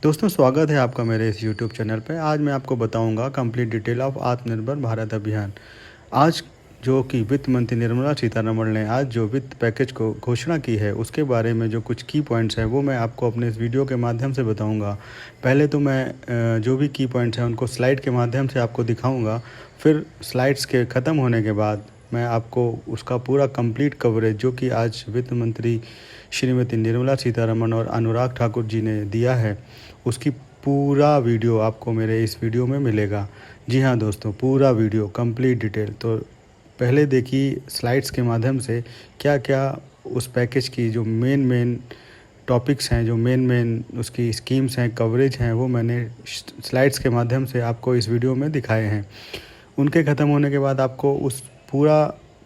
दोस्तों स्वागत है आपका मेरे इस यूट्यूब चैनल पे। आज मैं आपको बताऊंगा कंप्लीट डिटेल ऑफ आत्मनिर्भर भारत अभियान। आज जो कि वित्त मंत्री निर्मला सीतारमण ने आज जो वित्त पैकेज को घोषणा की है उसके बारे में जो कुछ की पॉइंट्स हैं वो मैं आपको अपने इस वीडियो के माध्यम से बताऊंगा। पहले तो मैं जो भी की पॉइंट्स हैं उनको स्लाइड के माध्यम से आपको दिखाऊंगा। फिर स्लाइड्स के ख़त्म होने के बाद मैं आपको उसका पूरा कंप्लीट कवरेज जो कि आज वित्त मंत्री श्रीमती निर्मला सीतारमण और अनुराग ठाकुर जी ने दिया है उसकी पूरा वीडियो आपको मेरे इस वीडियो में मिलेगा। जी हाँ दोस्तों, पूरा वीडियो कंप्लीट डिटेल। तो पहले देखिए स्लाइड्स के माध्यम से क्या क्या उस पैकेज की जो मेन मेन टॉपिक्स हैं, जो मेन मेन उसकी स्कीम्स हैं, कवरेज हैं, वो मैंने स्लाइड्स के माध्यम से आपको इस वीडियो में दिखाए हैं। उनके ख़त्म होने के बाद आपको उस पूरा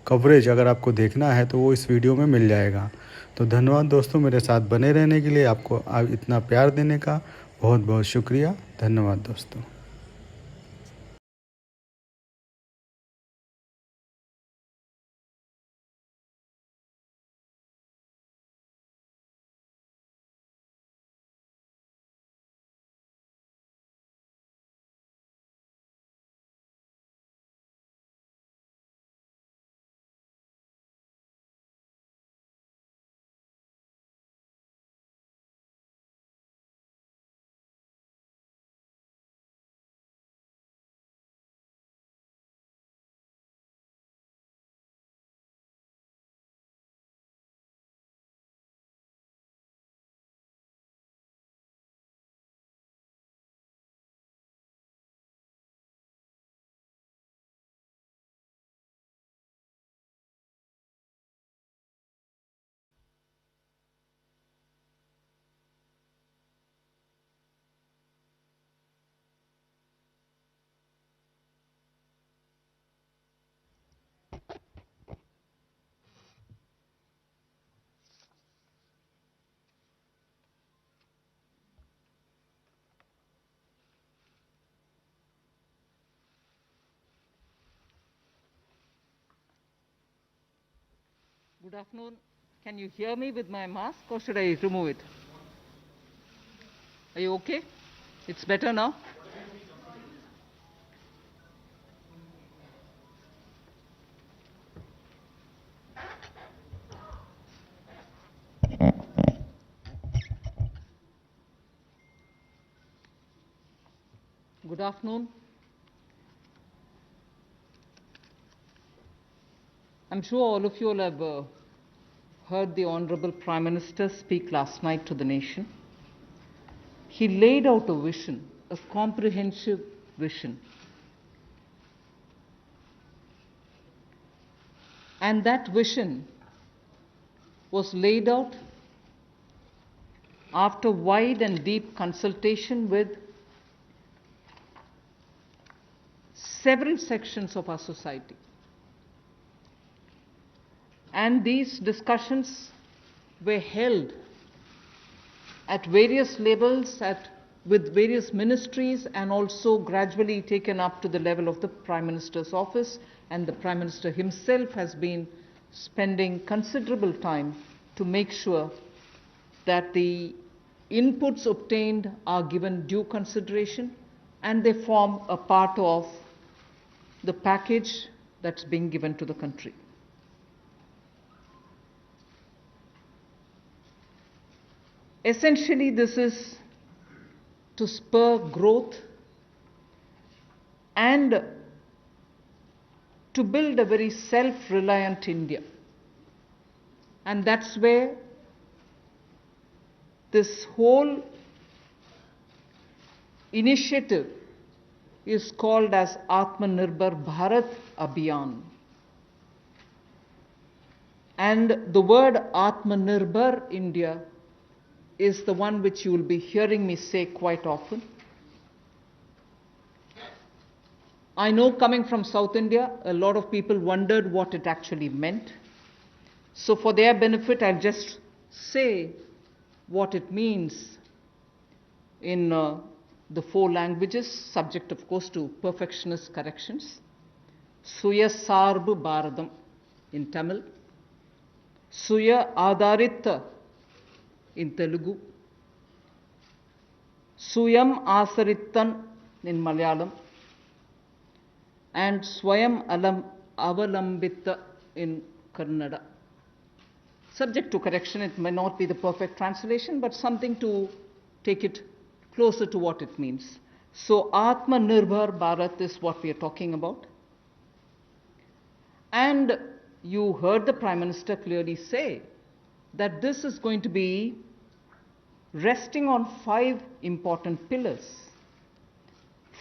कवरेज अगर आपको देखना है तो वो इस वीडियो में मिल जाएगा। तो धन्यवाद दोस्तों, मेरे साथ बने रहने के लिए, आपको इतना प्यार देने का बहुत बहुत शुक्रिया। धन्यवाद दोस्तों। Good afternoon. Can you hear me with my mask or should I remove it? Are you okay? It's better now? Good afternoon. I'm sure all of you will have heard the Honorable Prime Minister speak last night to the nation. He laid out a vision, a comprehensive vision. And that vision was laid out after wide and deep consultation with several sections of our society. And these discussions were held at various levels with various ministries and also gradually taken up to the level of the Prime Minister's office, and the Prime Minister himself has been spending considerable time to make sure that the inputs obtained are given due consideration and they form a part of the package that's being given to the country. Essentially, this is to spur growth and to build a very self-reliant India. And that's where this whole initiative is called as Atmanirbhar Bharat Abhiyan. And the word Atmanirbhar India is the one which you will be hearing me say quite often. I know, coming from South India, a lot of people wondered what it actually meant. So for their benefit, I'll just say what it means in the four languages, subject of course to perfectionist corrections. Suya Sarbu Bharadam in Tamil, Suya Adharita in Telugu, Suyam Asarittan in Malayalam, and Swayam Avalambita in Kannada. Subject to correction, it may not be the perfect translation, but something to take it closer to what it means. So Atmanirbhar Bharat is what we are talking about. And you heard the Prime Minister clearly say that this is going to be resting on 5 important pillars.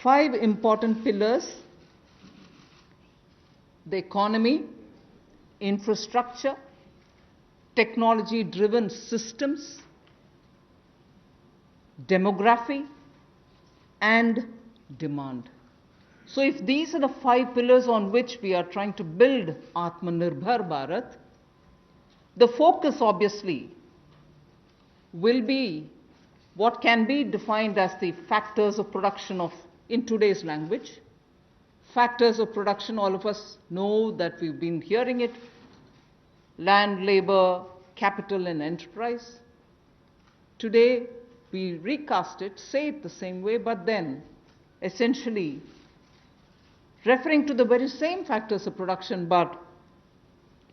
5 important pillars: the economy, infrastructure, technology-driven systems, demography, and demand. So if these are the 5 pillars on which we are trying to build Atmanirbhar Bharat, the focus obviously will be what can be defined as the factors of production of, in today's language. Factors of production, all of us know that we've been hearing it: land, labor, capital, and enterprise. Today, we recast it, say it the same way, but then essentially referring to the very same factors of production, but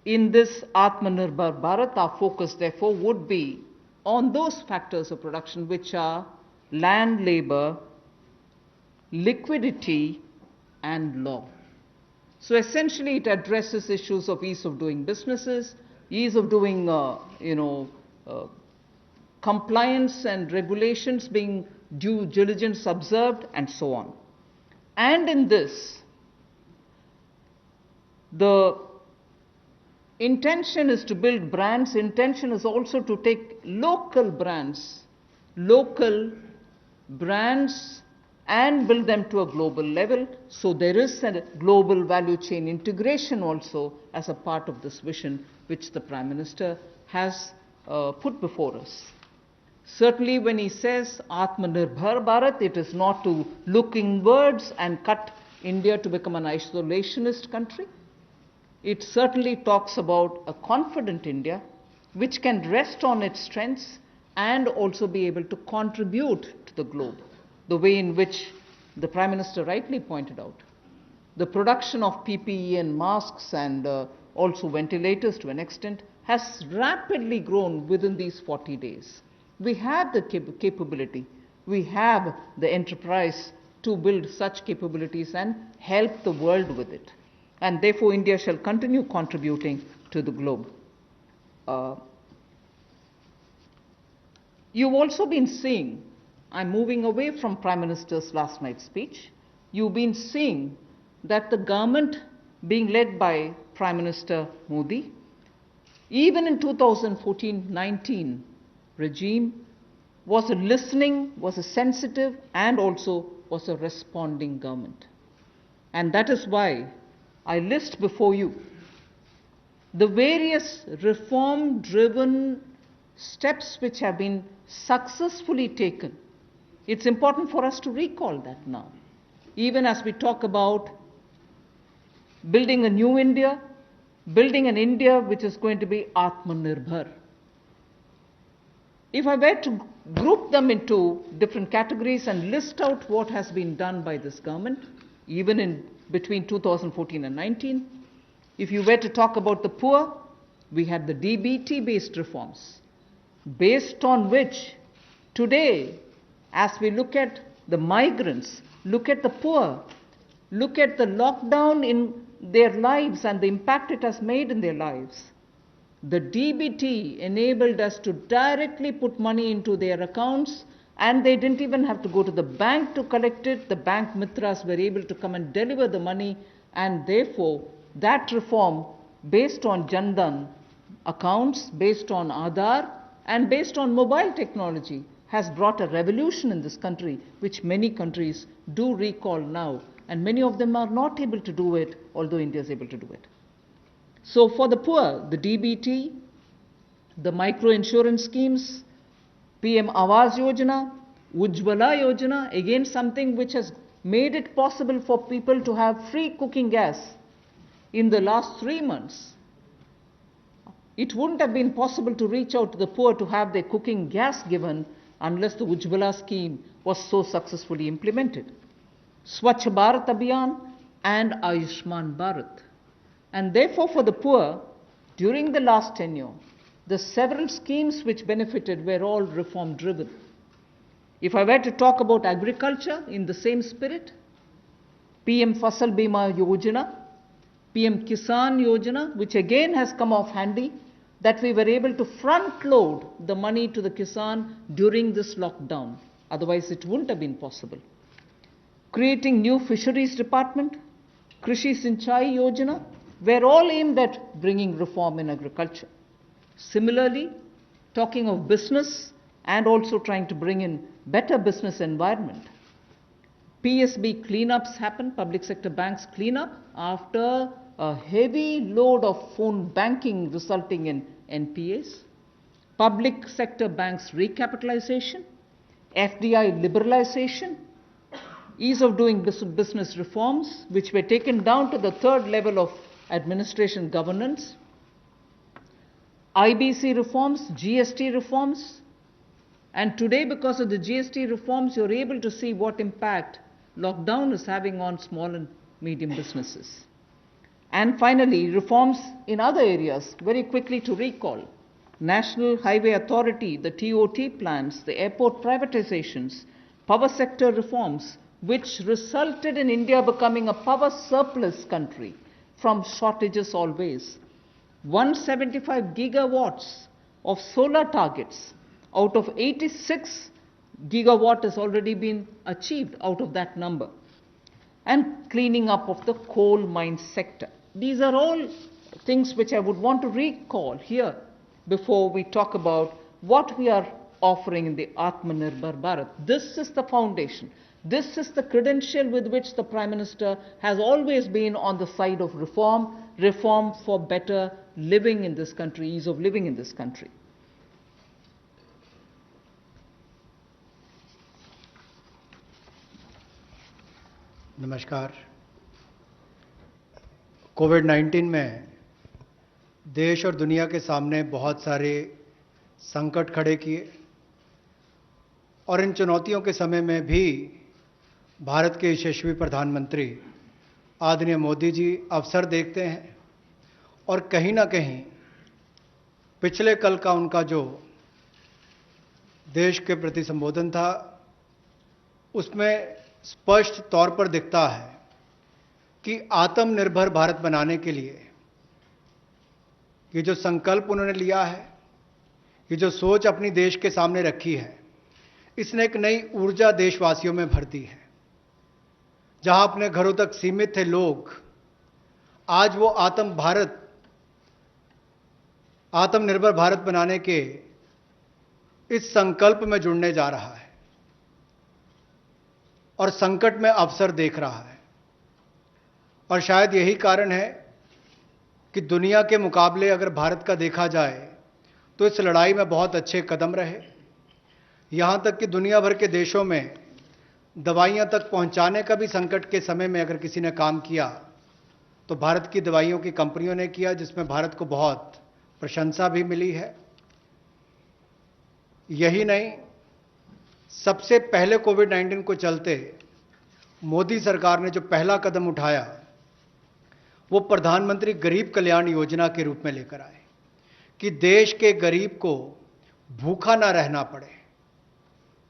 in this Atmanirbhar Bharat, our focus therefore would be on those factors of production which are land, labor, liquidity, and law. So essentially it addresses issues of ease of doing businesses, ease of doing compliance and regulations being due diligence observed, and so on. And in this, the intention is to build brands. Intention is also to take local brands, and build them to a global level. So there is a global value chain integration also as a part of this vision which the Prime Minister has put before us. Certainly when he says Atmanirbhar Bharat, it is not to look inwards and cut India to become an isolationist country. It certainly talks about a confident India which can rest on its strengths and also be able to contribute to the globe, the way in which the Prime Minister rightly pointed out. The production of PPE and masks and also ventilators to an extent has rapidly grown within these 40 days. We have the capability, we have the enterprise to build such capabilities and help the world with it. And therefore India shall continue contributing to the globe. You've also been seeing, I'm moving away from Prime Minister's last night's speech, you've been seeing that the government being led by Prime Minister Modi, even in 2014-19 regime, was a listening, was a sensitive, and also was a responding government. And that is why I list before you the various reform-driven steps which have been successfully taken. It's important for us to recall that now. Even as we talk about building a new India, building an India which is going to be Atmanirbhar. If I were to group them into different categories and list out what has been done by this government, even in between 2014 and 19, if you were to talk about the poor, we had the DBT-based reforms, based on which today, as we look at the migrants, look at the poor, look at the lockdown in their lives and the impact it has made in their lives, the DBT enabled us to directly put money into their accounts, and they didn't even have to go to the bank to collect it. The bank mitras were able to come and deliver the money, and therefore that reform based on Jan Dhan accounts, based on Aadhaar, and based on mobile technology has brought a revolution in this country, which many countries do recall now, and many of them are not able to do it, although India is able to do it. So for the poor, the DBT, the micro insurance schemes, PM Awas Yojana, Ujjwala Yojana, again something which has made it possible for people to have free cooking gas in the last 3 months. It wouldn't have been possible to reach out to the poor to have their cooking gas given unless the Ujjwala scheme was so successfully implemented. Swachh Bharat Abhiyan and Ayushman Bharat. And therefore, for the poor, during the last tenure, the several schemes which benefited were all reform driven. If I were to talk about agriculture in the same spirit, PM Fasal Bima Yojana, PM Kisan Yojana, which again has come off handy, that we were able to front load the money to the Kisan during this lockdown. Otherwise, it wouldn't have been possible. Creating new fisheries department, Krishi Sinchai Yojana, were all aimed at bringing reform in agriculture. Similarly, talking of business and also trying to bring in better business environment. PSB cleanups happen, public sector banks cleanup, after a heavy load of phone banking resulting in NPAs. Public sector banks recapitalization, FDI liberalization, ease of doing business reforms, which were taken down to the third level of administration governance, IBC reforms, GST reforms, and today, because of the GST reforms, you're able to see what impact lockdown is having on small and medium businesses. And finally, reforms in other areas, very quickly to recall. National Highway Authority, the TOT plans, the airport privatizations, power sector reforms, which resulted in India becoming a power surplus country from shortages always. 175 gigawatts of solar targets out of 86 gigawatt has already been achieved out of that number. And cleaning up of the coal mine sector. These are all things which I would want to recall here before we talk about what we are offering in the Atmanirbhar Bharat. This is the foundation. This is the credential with which the Prime Minister has always been on the side of reform, reform for better living in this country, ease of living in this country. नमस्कार। कोविड-19 में देश और दुनिया के सामने बहुत सारे संकट खड़े किए और इन चुनौतियों के समय में भी भारत के यशस्वी प्रधानमंत्री आदरणीय मोदी जी अवसर देखते हैं और कहीं ना कहीं पिछले कल का उनका जो देश के प्रति संबोधन था उसमें स्पष्ट तौर पर दिखता है कि आत्मनिर्भर भारत बनाने के लिए ये जो संकल्प उन्होंने लिया है, ये जो सोच अपनी देश के सामने रखी है, इसने एक नई ऊर्जा देशवासियों में भर दी है। जहां अपने घरों तक सीमित थे लोग, आज वो आत्मनिर्भर भारत बनाने के इस संकल्प में जुड़ने जा रहा है और संकट में अवसर देख रहा है। और शायद यही कारण है कि दुनिया के मुकाबले अगर भारत का देखा जाए तो इस लड़ाई में बहुत अच्छे कदम रहे। यहां तक कि दुनिया भर के देशों में दवाइयां तक पहुंचाने का भी संकट के समय में अगर किसी ने काम किया तो भारत की दवाइयों की कंपनियों ने किया, जिसमें भारत को बहुत प्रशंसा भी मिली है। यही नहीं, सबसे पहले कोविड-19 को चलते मोदी सरकार ने जो पहला कदम उठाया वो प्रधानमंत्री गरीब कल्याण योजना के रूप में लेकर आए कि देश के गरीब को भूखा ना रहना पड़े,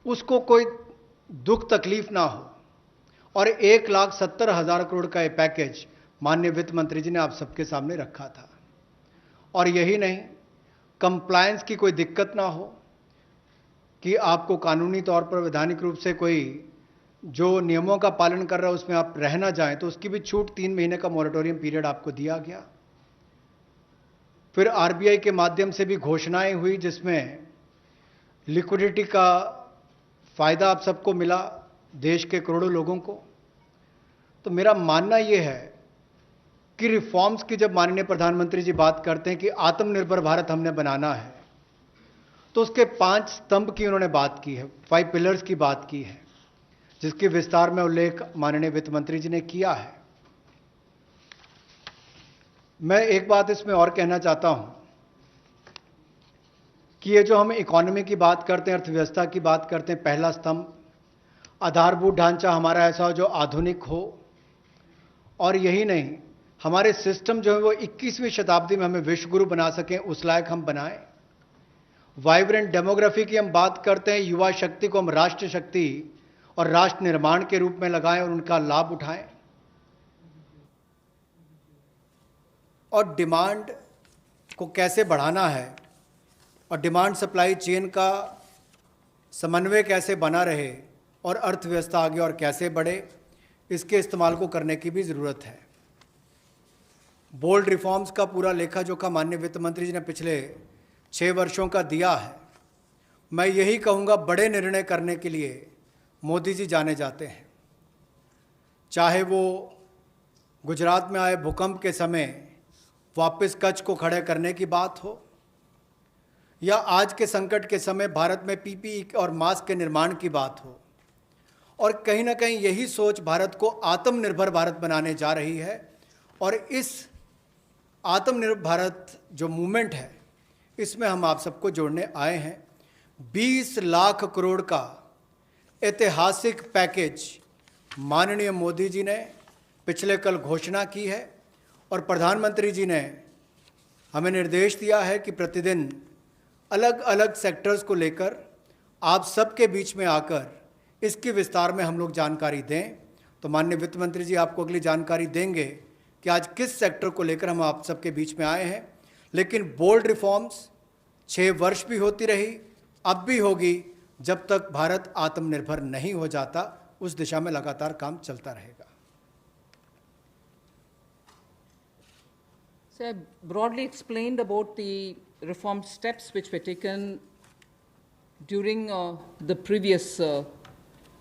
उसको कोई दुख तकलीफ ना हो। और 1,70,000 करोड़ का ये पैकेज माननीय वित्त मंत्री जी ने आप सबके सामने रखा था। और यही नहीं, कंप्लायंस की कोई दिक्कत ना हो कि आपको कानूनी तौर पर वैधानिक रूप से कोई जो नियमों का पालन कर रहा है उसमें आप रह ना जाएं, तो उसकी भी छूट 3 महीने का मॉरेटोरियम पीरियड आपको दिया गया। फिर आरबीआई के माध्यम से भी घोषणाएं हुई जिसमें लिक्विडिटी का फायदा आप सबको मिला, देश के करोड़ों लोगों को। तो मेरा मानना यह है कि रिफॉर्म्स की जब माननीय प्रधानमंत्री जी बात करते हैं कि आत्मनिर्भर भारत हमने बनाना है, तो उसके 5 स्तंभ की उन्होंने बात की है, 5 पिलर्स की बात की है, जिसकी विस्तार में उल्लेख माननीय वित्त मंत्री जी ने किया है। मैं एक बात इसमें और कहना चाहता हूं कि ये जो हम इकोनॉमी की बात करते हैं, अर्थव्यवस्था की बात करते हैं, पहला स्तंभ आधारभूत ढांचा हमारा ऐसा हो जो आधुनिक हो, और यही नहीं, हमारे सिस्टम जो है वो 21वीं शताब्दी में हमें विश्वगुरु बना सकें, उस लायक हम बनाएं। वाइब्रेंट डेमोग्राफी की हम बात करते हैं, युवा शक्ति को हम राष्ट्र शक्ति और राष्ट्र निर्माण के रूप में लगाएं और उनका लाभ उठाएं। और डिमांड को कैसे बढ़ाना है और डिमांड सप्लाई चेन का समन्वय कैसे बना रहे और अर्थव्यवस्था आगे और कैसे बढ़े, इसके इस्तेमाल को करने की भी ज़रूरत है। बोल्ड रिफॉर्म्स का पूरा लेखा जोखा माननीय वित्त मंत्री जी ने पिछले 6 वर्षों का दिया है। मैं यही कहूँगा, बड़े निर्णय करने के लिए मोदी जी जाने जाते हैं। चाहे वो गुजरात में आए भूकंप के समय वापस कच्छ को खड़े करने की बात हो, या आज के संकट के समय भारत में पीपीई और मास्क के निर्माण की बात हो, और कहीं ना कहीं यही सोच भारत को आत्मनिर्भर भारत बनाने जा रही है। और इस आत्मनिर्भर भारत जो मूवमेंट है, इसमें हम आप सबको जोड़ने आए हैं। 20 लाख करोड़ का ऐतिहासिक पैकेज माननीय मोदी जी ने पिछले कल घोषणा की है, और प्रधानमंत्री जी ने हमें निर्देश दिया है कि प्रतिदिन अलग अलग सेक्टर्स को लेकर आप सबके बीच में आकर इसकी विस्तार में हम लोग जानकारी दें। तो माननीय वित्त मंत्री जी आपको अगली जानकारी देंगे कि आज किस सेक्टर को लेकर हम आप सबके बीच में आए हैं। लेकिन बोल्ड रिफॉर्म्स 6 वर्ष भी होती रही, अब भी होगी, जब तक भारत आत्मनिर्भर नहीं हो जाता। उस दिशा में लगातार काम चलता रहेगा। So I broadly explained about the reform steps which were taken during the previous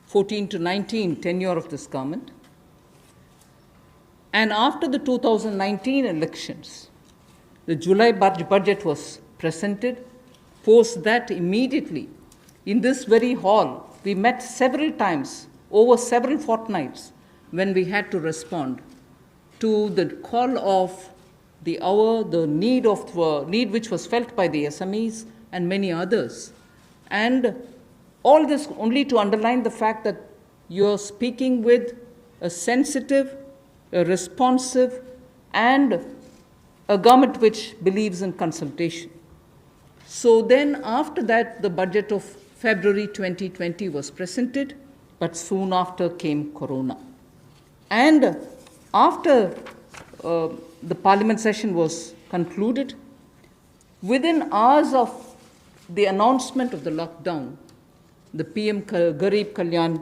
14 to 19 tenure of this government. And after the 2019 elections, the July budget was presented. Post that, immediately in this very hall, we met several times over several fortnights when we had to respond to the call of the hour, the need which was felt by the SMEs and many others. And all this only to underline the fact that you're speaking with a sensitive, a responsive, and a government which believes in consultation. So then after that, the budget of February 2020 was presented, but soon after came Corona. And after the parliament session was concluded, within hours of the announcement of the lockdown, the PM Garib Kalyan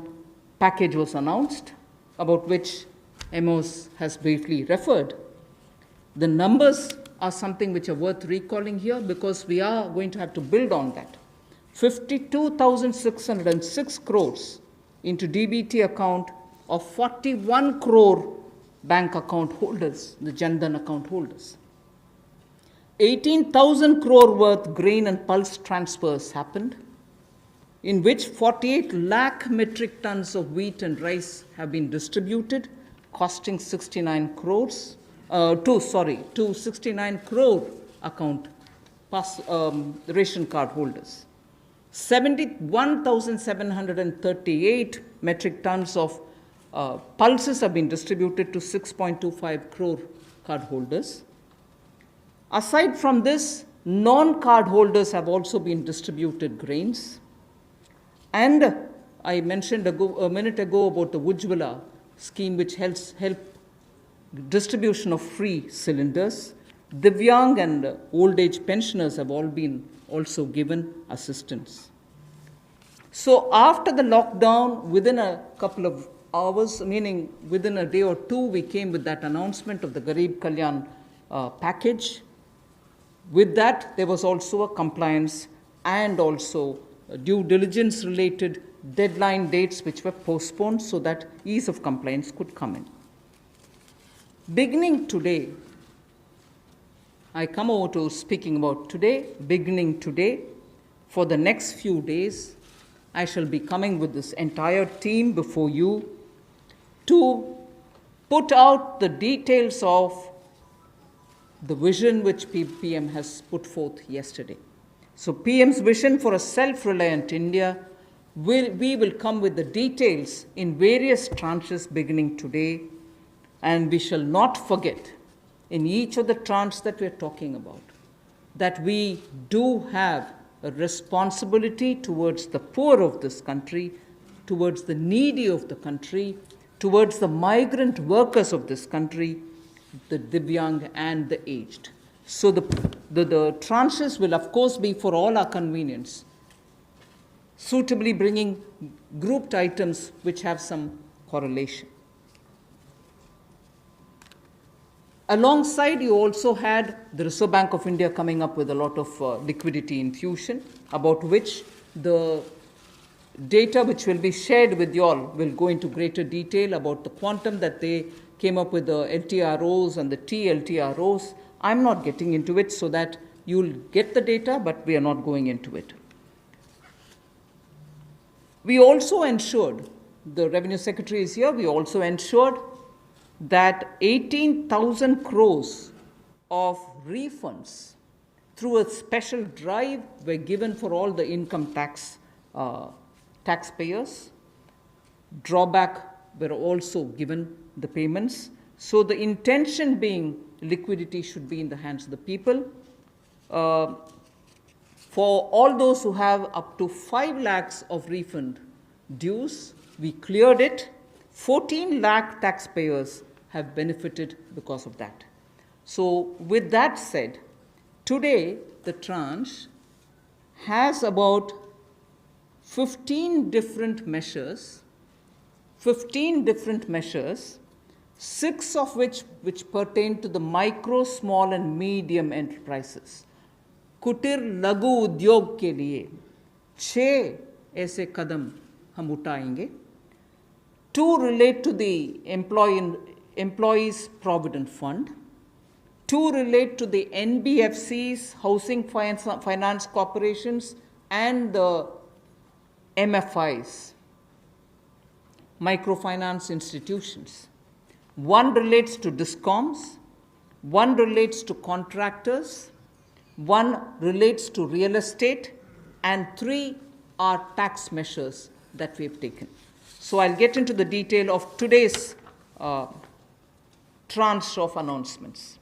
package was announced, about which Amos has briefly referred. The numbers are something which are worth recalling here because we are going to have to build on that. 52,606 crores into DBT account of 41 crore bank account holders, the Jan Dhan account holders. 18,000 crore worth grain and pulse transfers happened, in which 48 lakh metric tons of wheat and rice have been distributed, costing 69 crores, to 69 crore account ration card holders. 71,738 metric tons of pulses have been distributed to 6.25 crore card holders. Aside from this, non-card holders have also been distributed grains. And I mentioned a minute ago about the Ujjwala scheme, which helps distribution of free cylinders. Divyang and old age pensioners have all been also given assistance. So after the lockdown, within a couple of hours, meaning within a day or two, we came with that announcement of the Garib Kalyan package. With that, there was also a compliance and also due diligence related deadline dates which were postponed so that ease of compliance could come in. Beginning today, I come over to speaking about today. Beginning today, for the next few days, I shall be coming with this entire team before you to put out the details of the vision which PM has put forth yesterday. So PM's vision for a self-reliant India, we will come with the details in various tranches beginning today, and we shall not forget in each of the tranches that we are talking about that we do have a responsibility towards the poor of this country, towards the needy of the country, towards the migrant workers of this country, the Divyang and the aged. So the tranches will of course be for all our convenience, suitably bringing grouped items which have some correlation. Alongside, you also had the Reserve Bank of India coming up with a lot of liquidity infusion, about which the data which will be shared with you all will go into greater detail about the quantum that they came up with, the LTROs and the TLTROs. I'm not getting into it so that you'll get the data, but we are not going into it. We also ensured, the Revenue Secretary is here, we also ensured that 18,000 crores of refunds through a special drive were given for all the income tax taxpayers. Drawback were also given the payments. So the intention being liquidity should be in the hands of the people. For all those who have up to 5 lakhs of refund dues, we cleared it. 14 lakh taxpayers have benefited because of that. So with that said, today the tranche has about 15 different measures, 6 of which pertain to the micro, small and medium enterprises. कुटीर लघु उद्योग के लिए 6 ऐसे कदम हम उठाएंगे. 2 relate to the Employees Provident Fund. 2 relate to the NBFCs, Housing Finance Corporations, and the MFIs, microfinance institutions. 1 relates to DISCOMs, 1 relates to contractors, 1 relates to real estate, and 3 are tax measures that we have taken. So I'll get into the detail of today's tranche of announcements.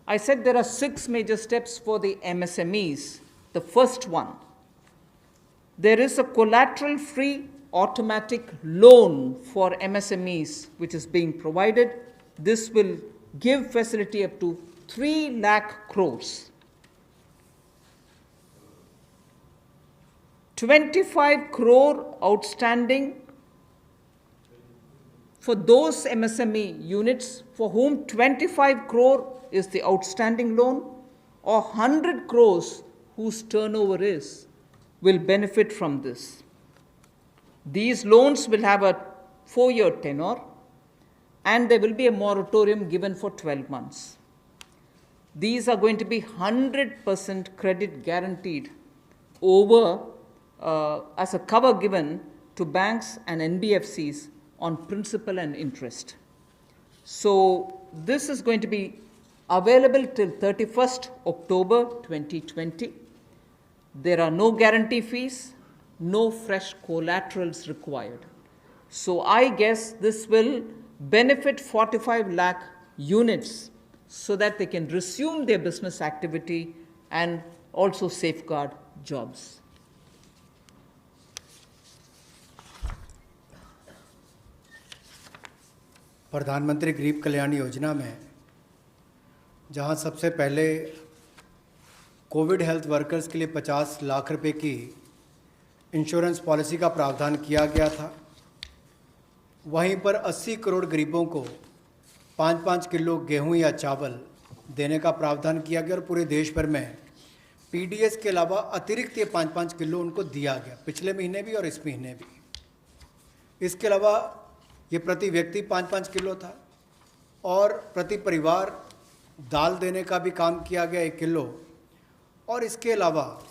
I said there are 6 major steps for the MSMEs. The first one, there is a collateral-free automatic loan for MSMEs which is being provided. This will give facility up to 3 lakh crores. 25 crore outstanding for those MSME units for whom 25 crore is the outstanding loan, or 100 crores whose turnover will benefit from this. These loans will have a 4-year tenure, and there will be a moratorium given for 12 months. These are going to be 100% credit guaranteed over as a cover given to banks and NBFCs on principal and interest. So this is going to be available till 31st October 2020. There are no guarantee fees, no fresh collaterals required. So I guess this will benefit 45 lakh units so that they can resume their business activity and also safeguard jobs. प्रधानमंत्री गरीब कल्याण योजना में जहां सबसे पहले Covid health workers के लिए 50 लाख रुपए की इंश्योरेंस पॉलिसी का प्रावधान किया गया था, वहीं पर 80 करोड़ गरीबों को 5-5 किलो गेहूं या चावल देने का प्रावधान किया गया और पूरे देश भर में पीडीएस के अलावा अतिरिक्त ये 5-5 किलो उनको दिया गया, पिछले महीने भी और इस महीने भी। इसके अलावा ये प्रति व्यक्ति 5-5 किलो था और प्रति परिवार दाल देने का भी काम किया गया 1 किलो। और इसके अलावा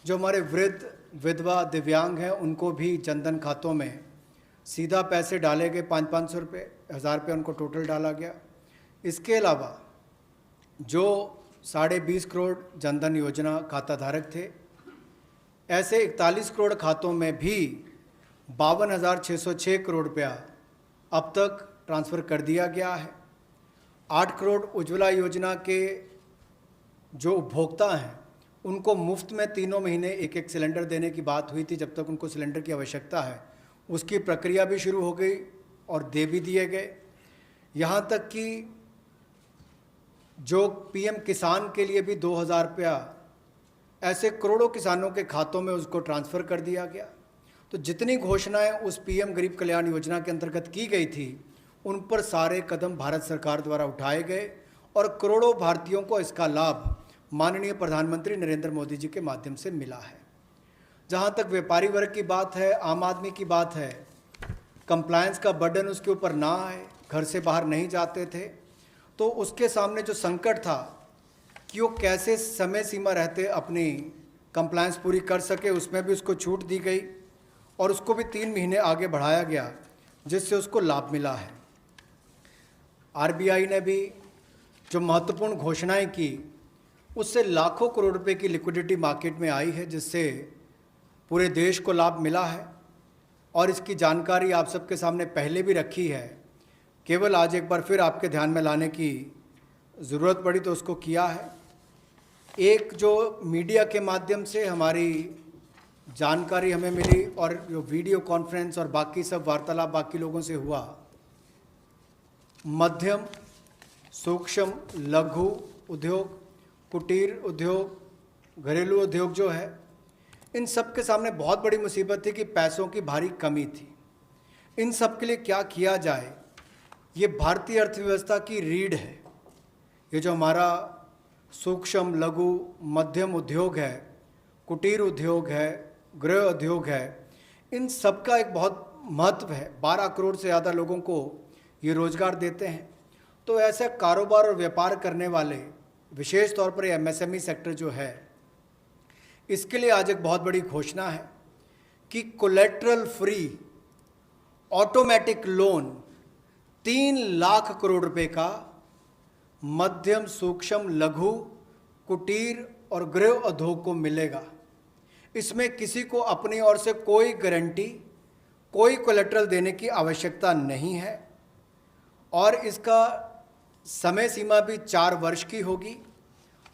जो हमारे वृद्ध, विधवा, दिव्यांग हैं उनको भी जनधन खातों में सीधा पैसे डाले गए, 500-500 रुपये, 1000 रुपये उनको टोटल डाला गया। इसके अलावा जो 20.5 करोड़ जनधन योजना खाता धारक थे। ऐसे 41 करोड़ खातों में भी 52,606 करोड़ रुपया अब तक ट्रांसफ़र कर दिया गया है। 8 करोड़ उज्ज्वला योजना के जो उपभोक्ता हैं उनको मुफ्त में 3 महीने एक सिलेंडर देने की बात हुई थी। जब तक उनको सिलेंडर की आवश्यकता है उसकी प्रक्रिया भी शुरू हो गई और दे भी दिए गए। यहाँ तक कि जो पीएम किसान के लिए भी 2,000 रुपया ऐसे करोड़ों किसानों के खातों में उसको ट्रांसफ़र कर दिया गया। तो जितनी घोषणाएं उस पीएम गरीब कल्याण योजना के अंतर्गत की गई थी उन पर सारे कदम भारत सरकार द्वारा उठाए गए और करोड़ों भारतीयों को इसका लाभ माननीय प्रधानमंत्री नरेंद्र मोदी जी के माध्यम से मिला है। जहां तक व्यापारी वर्ग की बात है, आम आदमी की बात है, कंप्लायंस का बर्डन उसके ऊपर ना आए, घर से बाहर नहीं जाते थे, तो उसके सामने जो संकट था कि वो कैसे समय सीमा रहते अपनी कंप्लायंस पूरी कर सके, उसमें भी उसको छूट दी गई और उसको भी 3 महीने आगे बढ़ाया गया, जिससे उसको लाभ मिला है। आरबीआई ने भी जो महत्वपूर्ण घोषणाएं की उससे लाखों करोड़ रुपए की लिक्विडिटी मार्केट में आई है, जिससे पूरे देश को लाभ मिला है और इसकी जानकारी आप सबके सामने पहले भी रखी है। केवल आज एक बार फिर आपके ध्यान में लाने की ज़रूरत पड़ी तो उसको किया है। एक जो मीडिया के माध्यम से हमारी जानकारी हमें मिली और जो वीडियो कॉन्फ्रेंस और बाकी सब वार्तालाप बाकी लोगों से हुआ, मध्यम सूक्ष्म लघु उद्योग, कुटीर उद्योग, घरेलू उद्योग जो है, इन सब के सामने बहुत बड़ी मुसीबत थी कि पैसों की भारी कमी थी। इन सब के लिए क्या किया जाए, ये भारतीय अर्थव्यवस्था की रीढ़ है। ये जो हमारा सूक्ष्म लघु मध्यम उद्योग है, कुटीर उद्योग है, गृह उद्योग है, इन सब का एक बहुत महत्व है। 12 करोड़ से ज़्यादा लोगों को ये रोज़गार देते हैं। तो ऐसे कारोबार और व्यापार करने वाले, विशेष तौर पर एमएसएमई सेक्टर जो है, इसके लिए आज एक बहुत बड़ी घोषणा है कि collateral free automatic loan 3 lakh crore रुपए का मध्यम सूक्ष्म लघु कुटीर और गृह उद्योग को मिलेगा। इसमें किसी को अपनी ओर से कोई गारंटी, कोई कोलेटरल देने की आवश्यकता नहीं है और इसका समय सीमा भी 4 वर्ष की होगी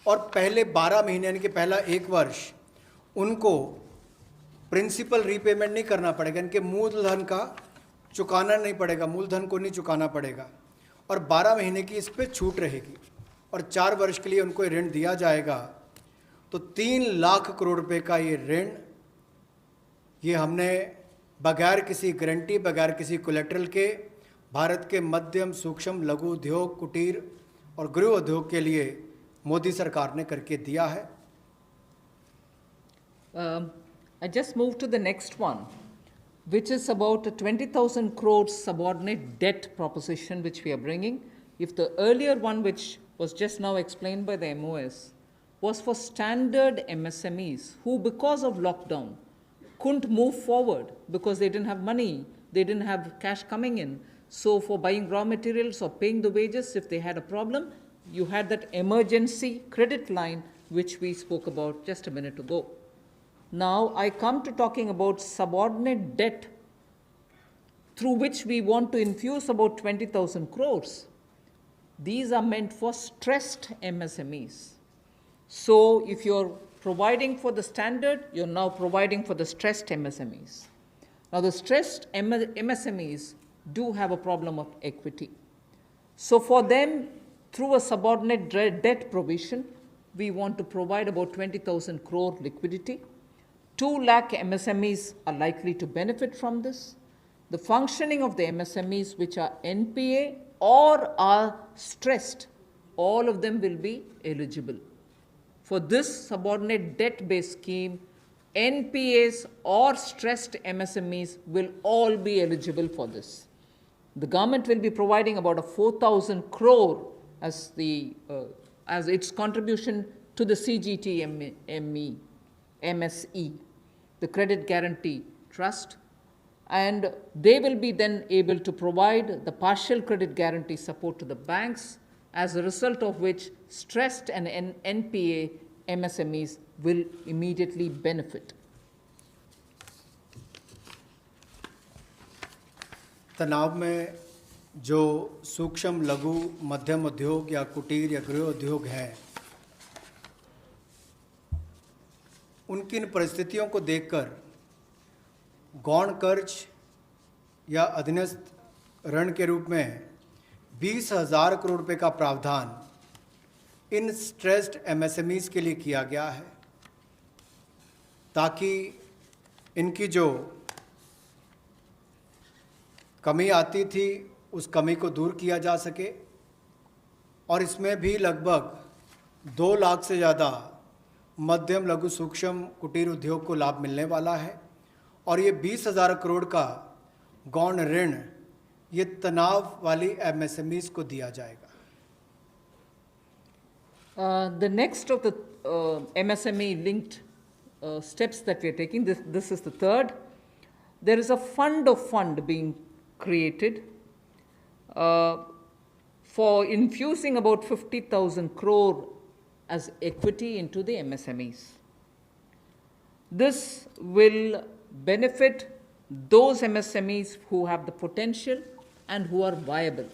और पहले 12 महीने यानी कि पहला 1 वर्ष उनको प्रिंसिपल रीपेमेंट नहीं करना पड़ेगा, इनके मूलधन का चुकाना नहीं पड़ेगा, मूलधन को नहीं चुकाना पड़ेगा और 12 महीने की इस पर छूट रहेगी और 4 वर्ष के लिए उनको ऋण दिया जाएगा। तो 3 लाख करोड़ रुपए का ये ऋण, ये हमने बगैर किसी गारंटी, बगैर किसी कोलेटरल के भारत के मध्यम सूक्ष्म लघु उद्योग, कुटीर और गृह उद्योग के लिए मोदी सरकार ने करके दिया है। I just move to the next one, which is about a 20,000 crore subordinate debt proposition which we are bringing. If the earlier one, which was just now explained by the MOS, was for standard MSMEs who, because of lockdown, couldn't move forward because they didn't have money, they didn't have cash coming in. So for buying raw materials or paying the wages, if they had a problem, you had that emergency credit line which we spoke about just a minute ago. Now I come to talking about subordinate debt through which we want to infuse about 20,000 crores. These are meant for stressed MSMEs. So if you're providing for the standard, you're now providing for the stressed MSMEs. Now the stressed MSMEs do have a problem of equity. So for them, through a subordinate debt provision, we want to provide about 20,000 crore liquidity. 2 lakh MSMEs are likely to benefit from this. The functioning of the MSMEs which are NPA or are stressed, all of them will be eligible. For this subordinate debt-based scheme, NPAs or stressed MSMEs will all be eligible for this. The government will be providing about a 4,000 crore as its contribution to the CGTMSE, the Credit Guarantee Trust, and they will be then able to provide the partial credit guarantee support to the banks as a result of which stressed and NPA MSMEs will immediately benefit. तनाव में जो सूक्ष्म लघु मध्यम उद्योग या कुटीर या गृह उद्योग हैं, उनकी इन परिस्थितियों को देखकर गौण कर्ज या अधीनस्थ ऋण के रूप में 20,000 करोड़ रुपए का प्रावधान इन स्ट्रेस्ड एमएसएमईज के लिए किया गया है, ताकि इनकी जो कमी आती थी उस कमी को दूर किया जा सके। और इसमें भी लगभग 2 लाख से ज़्यादा मध्यम लघु सूक्ष्म कुटीर उद्योग को लाभ मिलने वाला है। और ये 20,000 करोड़ का गौण ऋण ये तनाव वाली एमएसएमईज को दिया जाएगा। The next of the MSME linked steps that we are taking, this is the third. There is a fund of fund being created for infusing about 50,000 crore as equity into the MSMEs. This will benefit those MSMEs who have the potential and who are viable.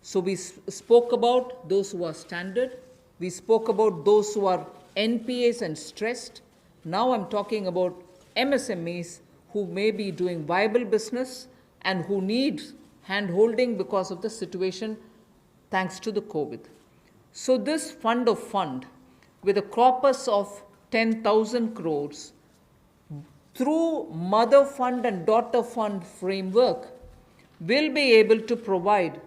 So we spoke about those who are standard, we spoke about those who are NPAs and stressed. Now I'm talking about MSMEs who may be doing viable business and who need hand-holding because of the situation thanks to the COVID. So this fund of fund with a corpus of 10,000 crores through mother fund and daughter fund framework will be able to provide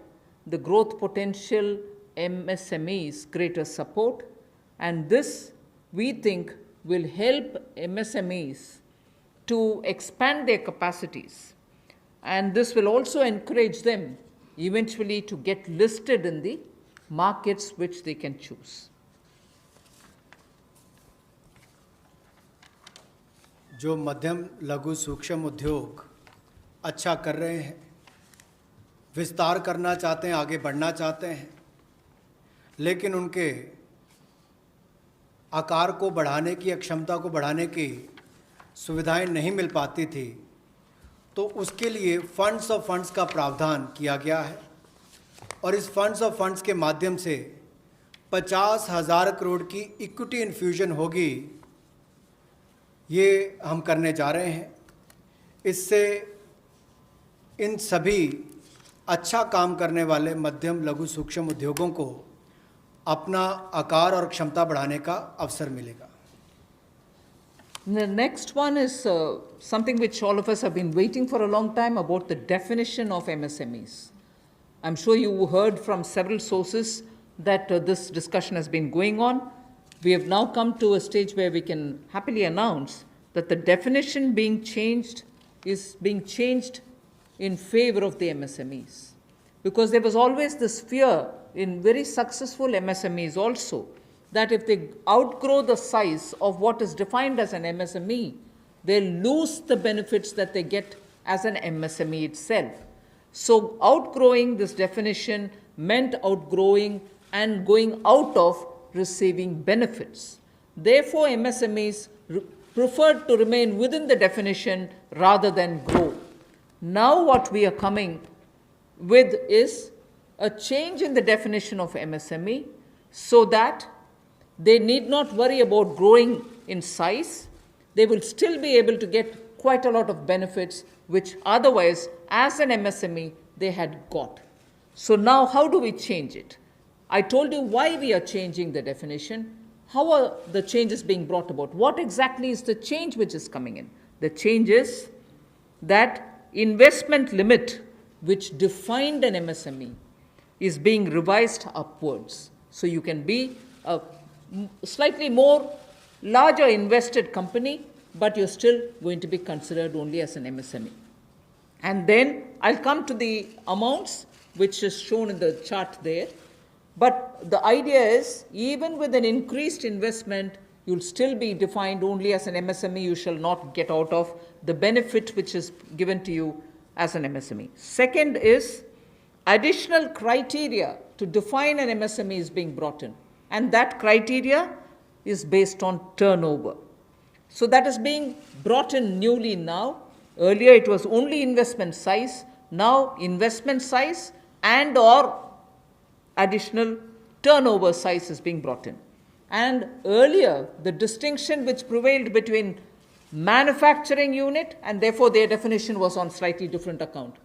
the growth potential MSMEs greater support, and this we think will help MSMEs to expand their capacities, and this will also encourage them eventually to get listed in the markets which they can choose. जो मध्यम लघु सूक्ष्म उद्योग अच्छा कर रहे हैं, विस्तार करना चाहते हैं, आगे बढ़ना चाहते हैं, लेकिन उनके आकार को बढ़ाने की या क्षमता को बढ़ाने की सुविधाएं नहीं मिल पाती थी, तो उसके लिए फंड्स ऑफ फंड्स का प्रावधान किया गया है। और इस फंड्स ऑफ फंड्स के माध्यम से 50,000 करोड़ की इक्विटी इन्फ्यूजन होगी, ये हम करने जा रहे हैं। इससे इन सभी अच्छा काम करने वाले मध्यम लघु सूक्ष्म उद्योगों को अपना आकार और क्षमता बढ़ाने का अवसर मिलेगा। The next one is something which all of us have been waiting for a long time, about the definition of MSMEs. I'm sure you heard from several sources that this discussion has been going on. We have now come to a stage where we can happily announce that the definition being changed is being changed in favor of the MSMEs. Because there was always this fear in very successful MSMEs also, that if they outgrow the size of what is defined as an MSME, they'll lose the benefits that they get as an MSME itself. So outgrowing this definition meant outgrowing and going out of receiving benefits. Therefore, MSMEs preferred to remain within the definition rather than grow. Now what we are coming with is a change in the definition of MSME so that they need not worry about growing in size. They will still be able to get quite a lot of benefits which otherwise, as an MSME, they had got. So now how do we change it? I told you why we are changing the definition. How are the changes being brought about? What exactly is the change which is coming in? The change is that investment limit which defined an MSME is being revised upwards. So you can be a slightly more larger invested company, but you're still going to be considered only as an MSME. And then I'll come to the amounts which is shown in the chart there. But the idea is, even with an increased investment, you'll still be defined only as an MSME. You shall not get out of the benefit which is given to you as an MSME. Second is additional criteria to to define an MSME is being brought in. And that criteria is based on turnover. So that is being brought in newly now. Earlier it was only investment size. Now investment size and or additional turnover size is being brought in. And earlier, the distinction which prevailed between manufacturing unit, and therefore their definition was on slightly different account.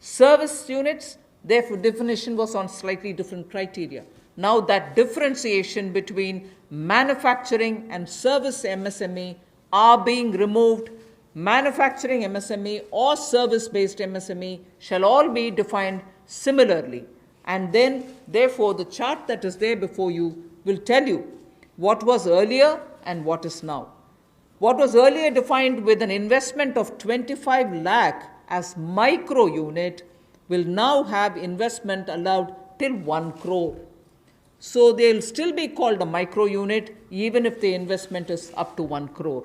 Service units, their definition was on slightly different criteria. Now that differentiation between manufacturing and service MSME are being removed. Manufacturing MSME or service-based MSME shall all be defined similarly. And then, therefore, the chart that is there before you will tell you what was earlier and what is now. What was earlier defined with an investment of 25 lakh as micro unit will now have investment allowed till 1 crore. So they'll still be called a micro unit even if the investment is up to 1 crore.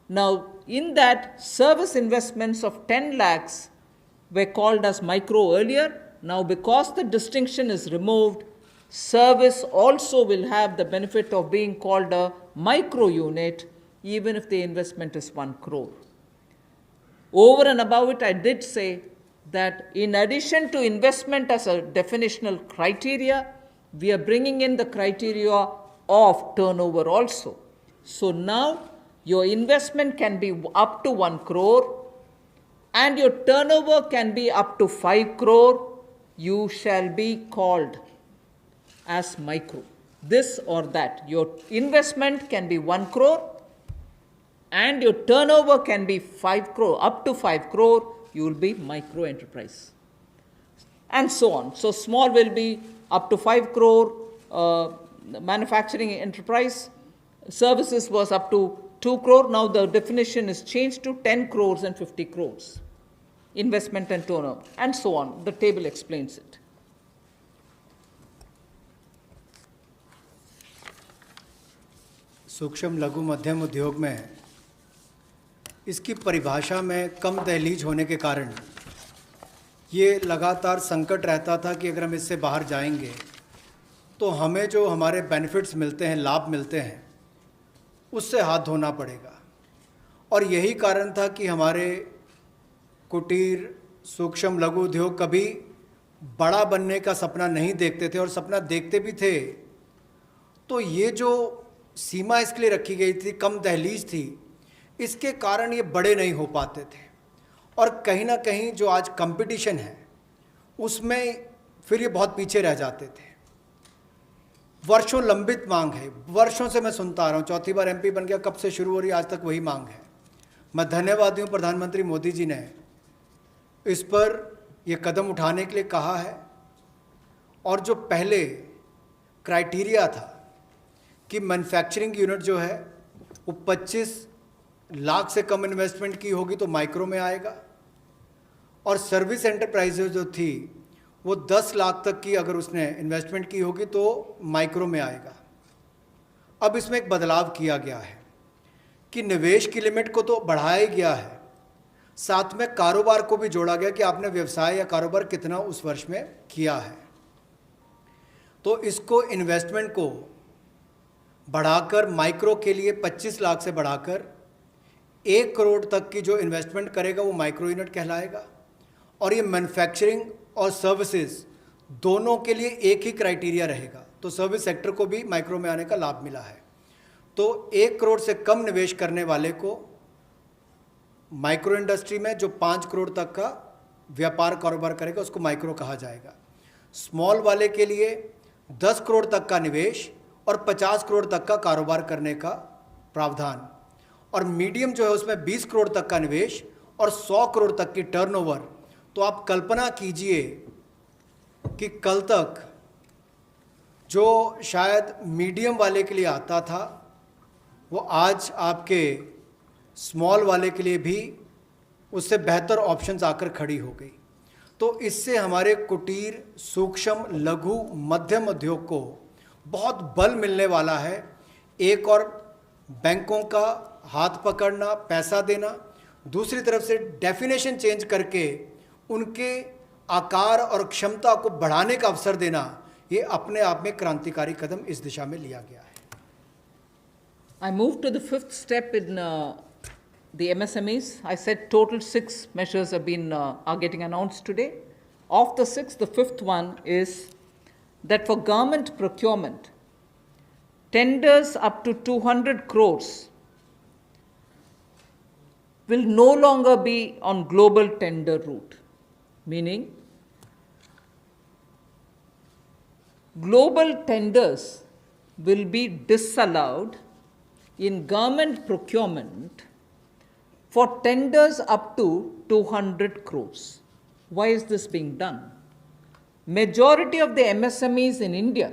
Now, in that, service investments of 10 lakhs were called as micro earlier. Now, because the distinction is removed, service also will have the benefit of being called a micro unit even if the investment is 1 crore. Over and above it, I did say that in addition to investment as a definitional criteria, we are bringing in the criteria of turnover also. So now your investment can be up to 1 crore and your turnover can be up to 5 crore. You shall be called as micro. This or that. Your investment can be 1 crore and your turnover can be 5 crore. Up to 5 crore, you will be micro enterprise. And so on. So small will be up to 5 crore, manufacturing enterprise. Services was up to 2 crore. Now the definition is changed to 10 crores and 50 crores. Investment and turnover, and so on. The table explains it. सूक्ष्म लघु मध्यम उद्योग में इसकी परिभाषा में कम दहलीज होने के कारण ये लगातार संकट रहता था कि अगर हम इससे बाहर जाएंगे तो हमें जो हमारे बेनिफिट्स मिलते हैं, लाभ मिलते हैं, उससे हाथ धोना पड़ेगा। और यही कारण था कि हमारे कुटीर सूक्ष्म लघु उद्योग कभी बड़ा बनने का सपना नहीं देखते थे, और सपना देखते भी थे तो ये जो सीमा इसके लिए रखी गई थी, कम दहलीज थी, इसके कारण ये बड़े नहीं हो पाते थे। और कहीं ना कहीं जो आज कंपटीशन है उसमें फिर ये बहुत पीछे रह जाते थे। वर्षों लंबित मांग है, वर्षों से मैं सुनता आ रहा हूँ, चौथी बार एमपी बन गया, कब से शुरू हो रही, आज तक वही मांग है। मैं धन्यवादी हूँ प्रधानमंत्री मोदी जी ने इस पर ये कदम उठाने के लिए कहा है। और जो पहले क्राइटेरिया था कि मैन्युफैक्चरिंग यूनिट जो है वो 25 लाख से कम इन्वेस्टमेंट की होगी तो माइक्रो में आएगा, और सर्विस एंटरप्राइजेज जो थी वो 10 लाख तक की अगर उसने इन्वेस्टमेंट की होगी तो माइक्रो में आएगा। अब इसमें एक बदलाव किया गया है कि निवेश की लिमिट को तो बढ़ाया गया है, साथ में कारोबार को भी जोड़ा गया कि आपने व्यवसाय या कारोबार कितना उस वर्ष में किया है। तो इसको इन्वेस्टमेंट को बढ़ाकर माइक्रो के लिए 25 लाख से बढ़ाकर 1 करोड़ तक की जो इन्वेस्टमेंट करेगा वो माइक्रो यूनिट कहलाएगा। और ये मैन्युफैक्चरिंग और सर्विसेज दोनों के लिए एक ही क्राइटेरिया रहेगा, तो सर्विस सेक्टर को भी माइक्रो में आने का लाभ मिला है। तो 1 करोड़ से कम निवेश करने वाले को माइक्रो इंडस्ट्री में जो 5 करोड़ तक का व्यापार कारोबार करेगा उसको माइक्रो कहा जाएगा। स्मॉल वाले के लिए 10 करोड़ तक का निवेश और 50 करोड़ तक का कारोबार करने का प्रावधान, और मीडियम जो है उसमें 20 करोड़ तक का निवेश और 100 करोड़ तक की टर्नओवर। तो आप कल्पना कीजिए कि कल तक जो शायद मीडियम वाले के लिए आता था वो आज आपके स्मॉल वाले के लिए भी उससे बेहतर ऑप्शंस आकर खड़ी हो गई। तो इससे हमारे कुटीर सूक्ष्म लघु मध्यम उद्योग को बहुत बल मिलने वाला है। एक और बैंकों का हाथ पकड़ना, पैसा देना, दूसरी तरफ से डेफिनेशन चेंज करके उनके आकार और क्षमता को बढ़ाने का अवसर देना, ये अपने आप में क्रांतिकारी कदम इस दिशा में लिया गया है। I move to the fifth step in the MSMEs. I said total 6 measures are getting announced today. Of the 6, the fifth one is that for government procurement, tenders up to 200 crores will no longer be on global tender route, meaning global tenders will be disallowed in government procurement for tenders up to 200 crores. Why is this being done? Majority of the MSMEs in India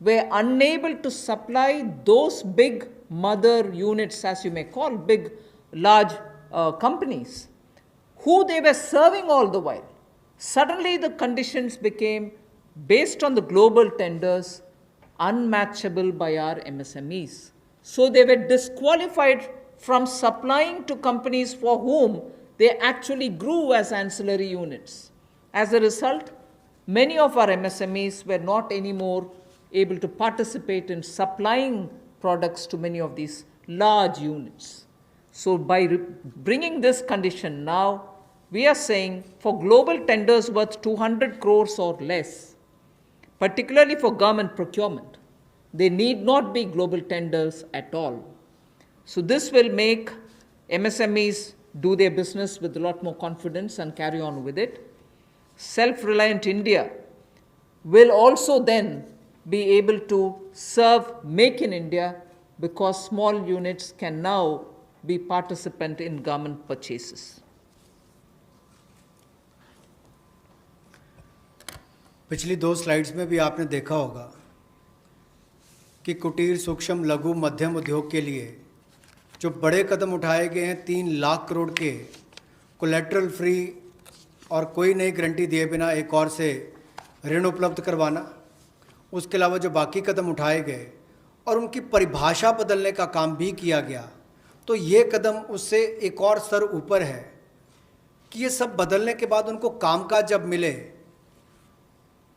were unable to supply those big mother units, as you may call, big, large companies, who they were serving all the while. Suddenly the conditions became, based on the global tenders, unmatchable by our MSMEs. So they were disqualified from supplying to companies for whom they actually grew as ancillary units. As a result, many of our MSMEs were not anymore able to participate in supplying products to many of these large units. So by bringing this condition now, we are saying for global tenders worth 200 crores or less, particularly for government procurement, they need not be global tenders at all. So this will make MSMEs do their business with a lot more confidence and carry on with it. Self-reliant India will also then be able to serve Make in India, because small units can now be participant in government purchases. पिछली 2 slides में भी आपने देखा होगा कि कुटीर, सूक्ष्म, लघु, मध्यम उद्योग के लिए जो बड़े कदम उठाए गए हैं, 3 लाख करोड़ के कोलेटरल फ्री और कोई नई गारंटी दिए बिना एक और से ऋण उपलब्ध करवाना, उसके अलावा जो बाकी कदम उठाए गए और उनकी परिभाषा बदलने का काम भी किया गया, तो ये कदम उससे एक और स्तर ऊपर है कि ये सब बदलने के बाद उनको कामकाज जब मिले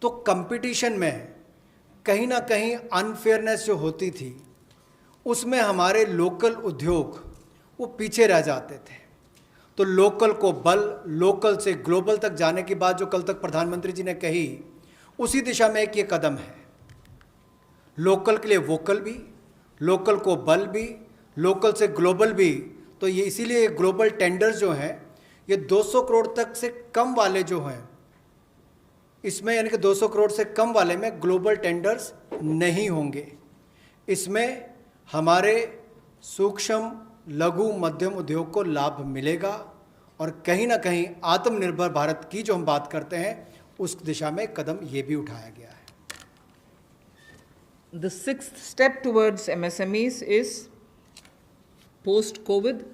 तो कंपटीशन में कहीं ना कहीं अनफेयरनेस जो होती थी, उसमें हमारे लोकल उद्योग वो पीछे रह जाते थे। तो लोकल को बल, लोकल से ग्लोबल तक जाने की बात जो कल तक प्रधानमंत्री जी ने कही, उसी दिशा में एक ये कदम है। लोकल के लिए वोकल भी, लोकल को बल भी, लोकल से ग्लोबल भी। तो ये इसीलिए ग्लोबल टेंडर्स जो हैं, ये 200 करोड़ तक से कम वाले जो हैं, इसमें यानी कि 200 करोड़ से कम वाले में ग्लोबल टेंडर्स नहीं होंगे। इसमें हमारे सूक्ष्म, लघु, मध्यम उद्योग को लाभ मिलेगा और कहीं ना कहीं आत्मनिर्भर भारत की जो हम बात करते हैं, उस दिशा में कदम ये भी उठाया गया है। The sixth step towards MSMEs is post-COVID,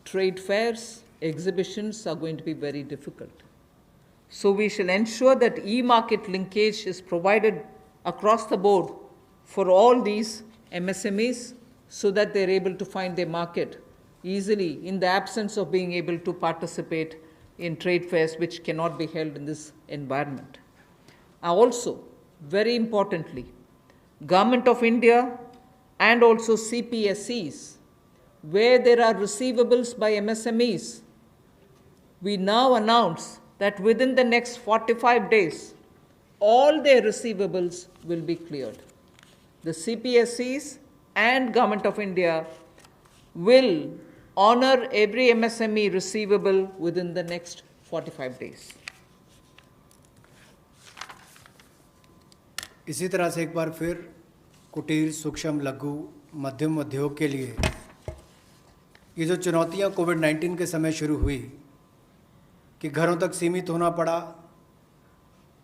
trade fairs, exhibitions are going to be very difficult. So we shall ensure that e-market linkage is provided across the board for all these MSMEs so that they're able to find their market easily in the absence of being able to participate in trade fairs which cannot be held in this environment. Also, very importantly, Government of India and also CPSEs, where there are receivables by MSMEs, we now announce that within the next 45 days, all their receivables will be cleared. The CPSEs and Government of India will honor every MSME receivable within the next 45 days. इसी तरह से एक बार फिर कुटीर, सूक्ष्म, लघु, मध्यम उद्योग के लिए ये जो चुनौतियां कोविड-19 के समय शुरू हुई कि घरों तक सीमित होना पड़ा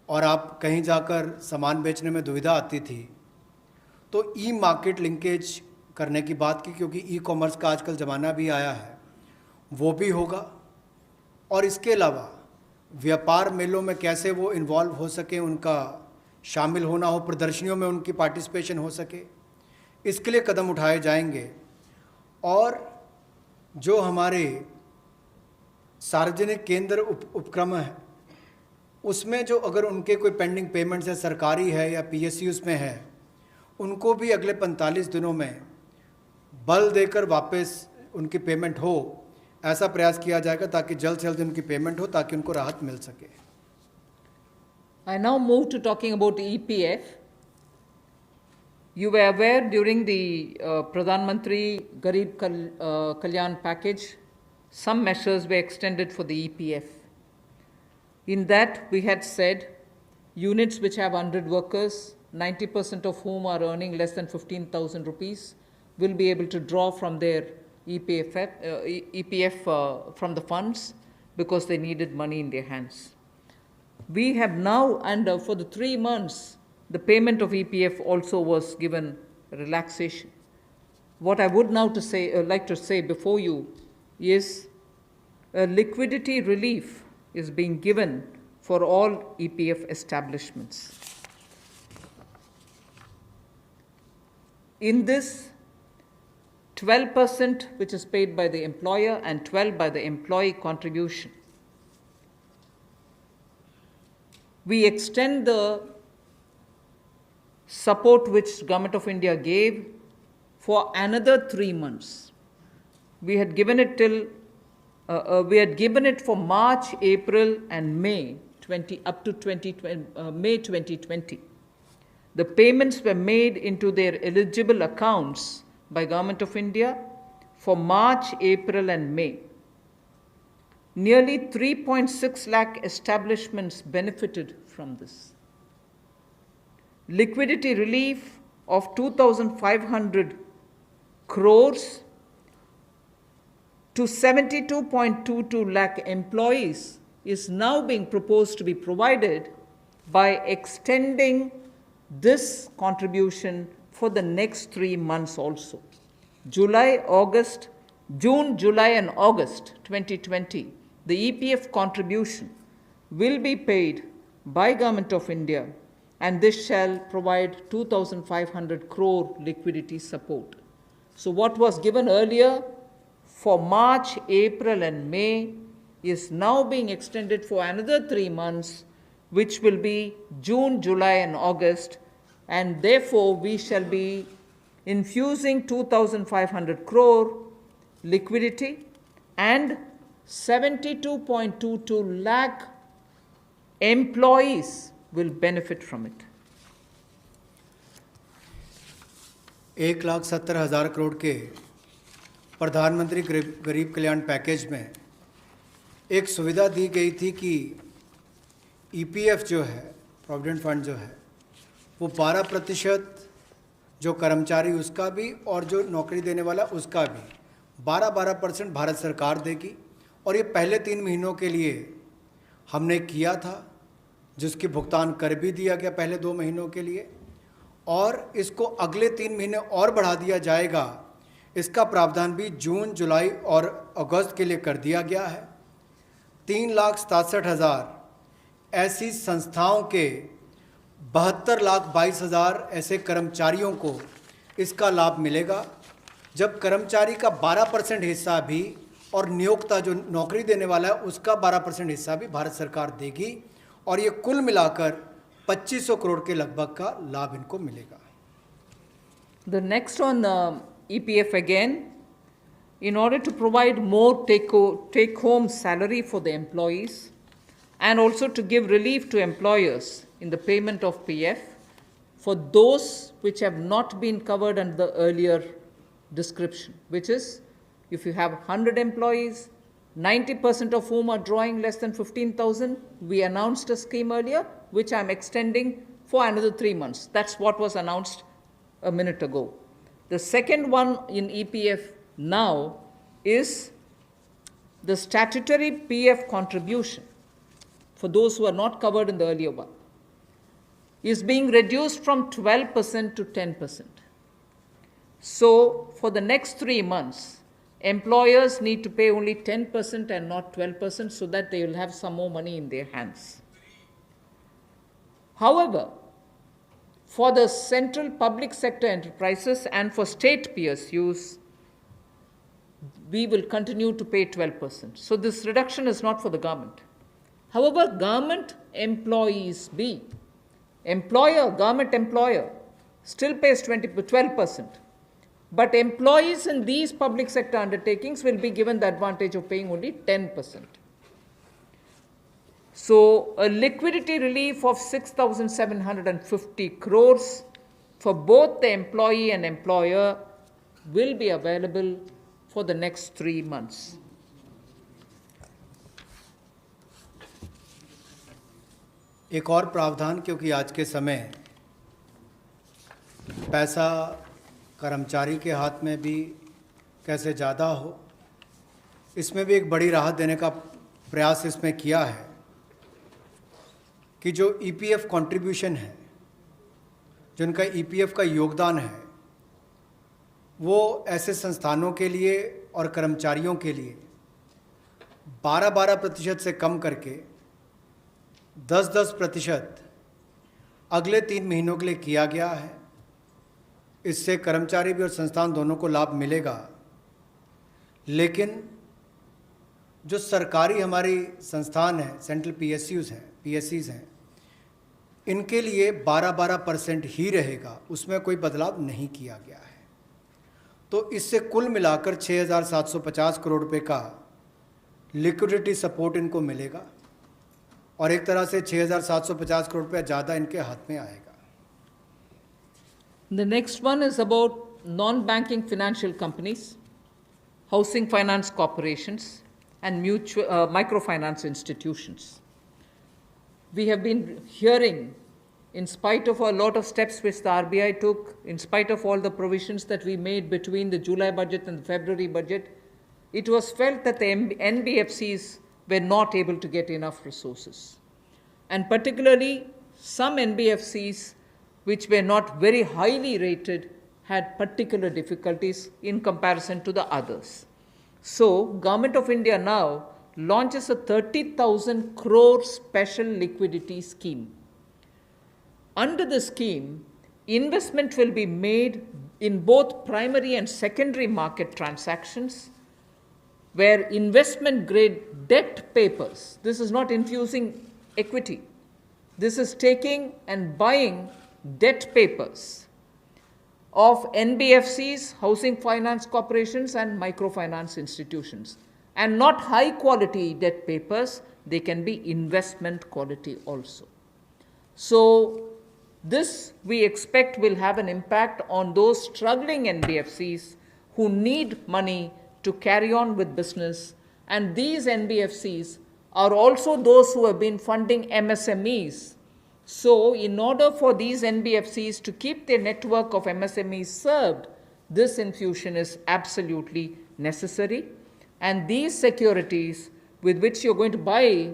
और आप कहीं जाकर सामान बेचने में दुविधा आती थी, तो ई मार्केट लिंकेज करने की बात की, क्योंकि ई कॉमर्स का आजकल ज़माना भी आया है, वो भी होगा। और इसके अलावा व्यापार मेलों में कैसे वो इन्वॉल्व हो सके, उनका शामिल होना हो, प्रदर्शनियों में उनकी पार्टिसिपेशन हो सके, इसके लिए कदम उठाए जाएंगे। और जो हमारे सार्वजनिक केंद्र उपक्रम है, उसमें जो अगर उनके कोई पेंडिंग पेमेंट्स है, सरकारी है या पीएसयूज़ में है, उनको भी अगले 45 दिनों में बल देकर वापस उनकी पेमेंट हो, ऐसा प्रयास किया जाएगा ताकि जल्द से जल्द उनकी पेमेंट हो, ताकि उनको राहत मिल सके। I now move to talking about EPF. You were aware during the Pradhan Mantri Garib Kalyan package, some measures were extended for the EPF. In that, we had said units which have 100 workers, 90% of whom are earning less than 15,000 rupees, will be able to draw from their EPF from the funds because they needed money in their hands. We have now, and for the 3 months, the payment of EPF also was given relaxation. What I would now like to say before you is a liquidity relief is being given for all EPF establishments. In this, 12% which is paid by the employer and 12% by the employee contribution. We extend the support which Government of India gave for another 3 months. We had given it for March, April, and May 2020. The payments were made into their eligible accounts by Government of India for March, April, and May. Nearly 3.6 lakh establishments benefited from this. Liquidity relief of 2,500 crores to 72.22 lakh employees is now being proposed to be provided by extending this contribution for the next 3 months also. June, July, and August 2020, the EPF contribution will be paid by Government of India, and this shall provide 2,500 crore liquidity support. So what was given earlier for March, April, and May is now being extended for another 3 months, which will be June, July, and August, and therefore we shall be infusing 2,500 crore liquidity, and 72.22 lakh employees will benefit from it. 1,70,000 crore के प्रधानमंत्री गरीब कल्याण package में एक सुविधा दी गई थी कि EPF जो है, प्रोविडेंट फंड जो है, वो 12% जो कर्मचारी उसका भी और जो नौकरी देने वाला उसका भी 12% भारत सरकार देगी। और ये पहले 3 महीनों के लिए हमने किया था, जिसकी भुगतान कर भी दिया गया पहले 2 महीनों के लिए, और इसको अगले 3 महीने और बढ़ा दिया जाएगा। इसका प्रावधान भी जून, जुलाई और अगस्त के लिए कर दिया गया है। 3,67,000 ऐसी संस्थाओं के 72,22,000 ऐसे कर्मचारियों को इसका लाभ मिलेगा, जब कर्मचारी का 12% हिस्सा भी और नियोक्ता जो नौकरी देने वाला है उसका 12% हिस्सा भी भारत सरकार देगी, और ये कुल मिलाकर 2,500 करोड़ के लगभग का लाभ इनको मिलेगा। The next on EPF again, in order to provide more take-home salary for the employees and also to give relief to employers in the payment of PF for those which have not been covered under the earlier description, which is if you have 100 employees, 90% of whom are drawing less than 15,000, we announced a scheme earlier, which I'm extending for another 3 months. That's what was announced a minute ago. The second one in EPF now is the statutory PF contribution for those who are not covered in the earlier one is being reduced from 12% to 10%. So for the next 3 months, employers need to pay only 10% and not 12% so that they will have some more money in their hands. However, for the central public sector enterprises and for state PSUs, we will continue to pay 12%. So this reduction is not for the government. However, government employees be? Employer, government employer, still pays 12%. But employees in these public sector undertakings will be given the advantage of paying only 10%. So a liquidity relief of 6,750 crores for both the employee and employer will be available for the next 3 months. एक और प्रावधान, क्योंकि आज के समय पैसा कर्मचारी के हाथ में भी कैसे ज़्यादा हो, इसमें भी एक बड़ी राहत देने का प्रयास इसमें किया है कि जो ईपीएफ कंट्रीब्यूशन है, जो उनका ईपीएफ का योगदान है, वो ऐसे संस्थानों के लिए और कर्मचारियों के लिए 12% से कम करके 10% अगले 3 महीनों के लिए किया गया है। इससे कर्मचारी भी और संस्थान दोनों को लाभ मिलेगा। लेकिन जो सरकारी हमारी संस्थान है, सेंट्रल पीएससीज हैं, इनके लिए 12% ही रहेगा, उसमें कोई बदलाव नहीं किया गया है। तो इससे कुल मिलाकर 6,750 करोड़ रुपए का लिक्विडिटी सपोर्ट इनको मिलेगा और एक तरह से 6,750 करोड़ रुपये ज़्यादा इनके हाथ में आएगा। The next one is about non-banking financial companies, housing finance corporations, and microfinance institutions. We have been hearing, in spite of a lot of steps which the RBI took, in spite of all the provisions that we made between the July budget and the February budget, it was felt that the NBFCs were not able to get enough resources. And particularly, some NBFCs which were not very highly rated had particular difficulties in comparison to the others. So, Government of India now launches a 30,000 crore special liquidity scheme. Under the scheme, investment will be made in both primary and secondary market transactions where investment grade debt papers, this is not infusing equity, this is taking and buying debt papers of NBFCs, housing finance corporations, and microfinance institutions. And not high quality debt papers, they can be investment quality also. So, this we expect will have an impact on those struggling NBFCs who need money to carry on with business. And these NBFCs are also those who have been funding MSMEs. So, in order for these NBFCs to keep their network of MSMEs served, this infusion is absolutely necessary. And these securities with which you're going to buy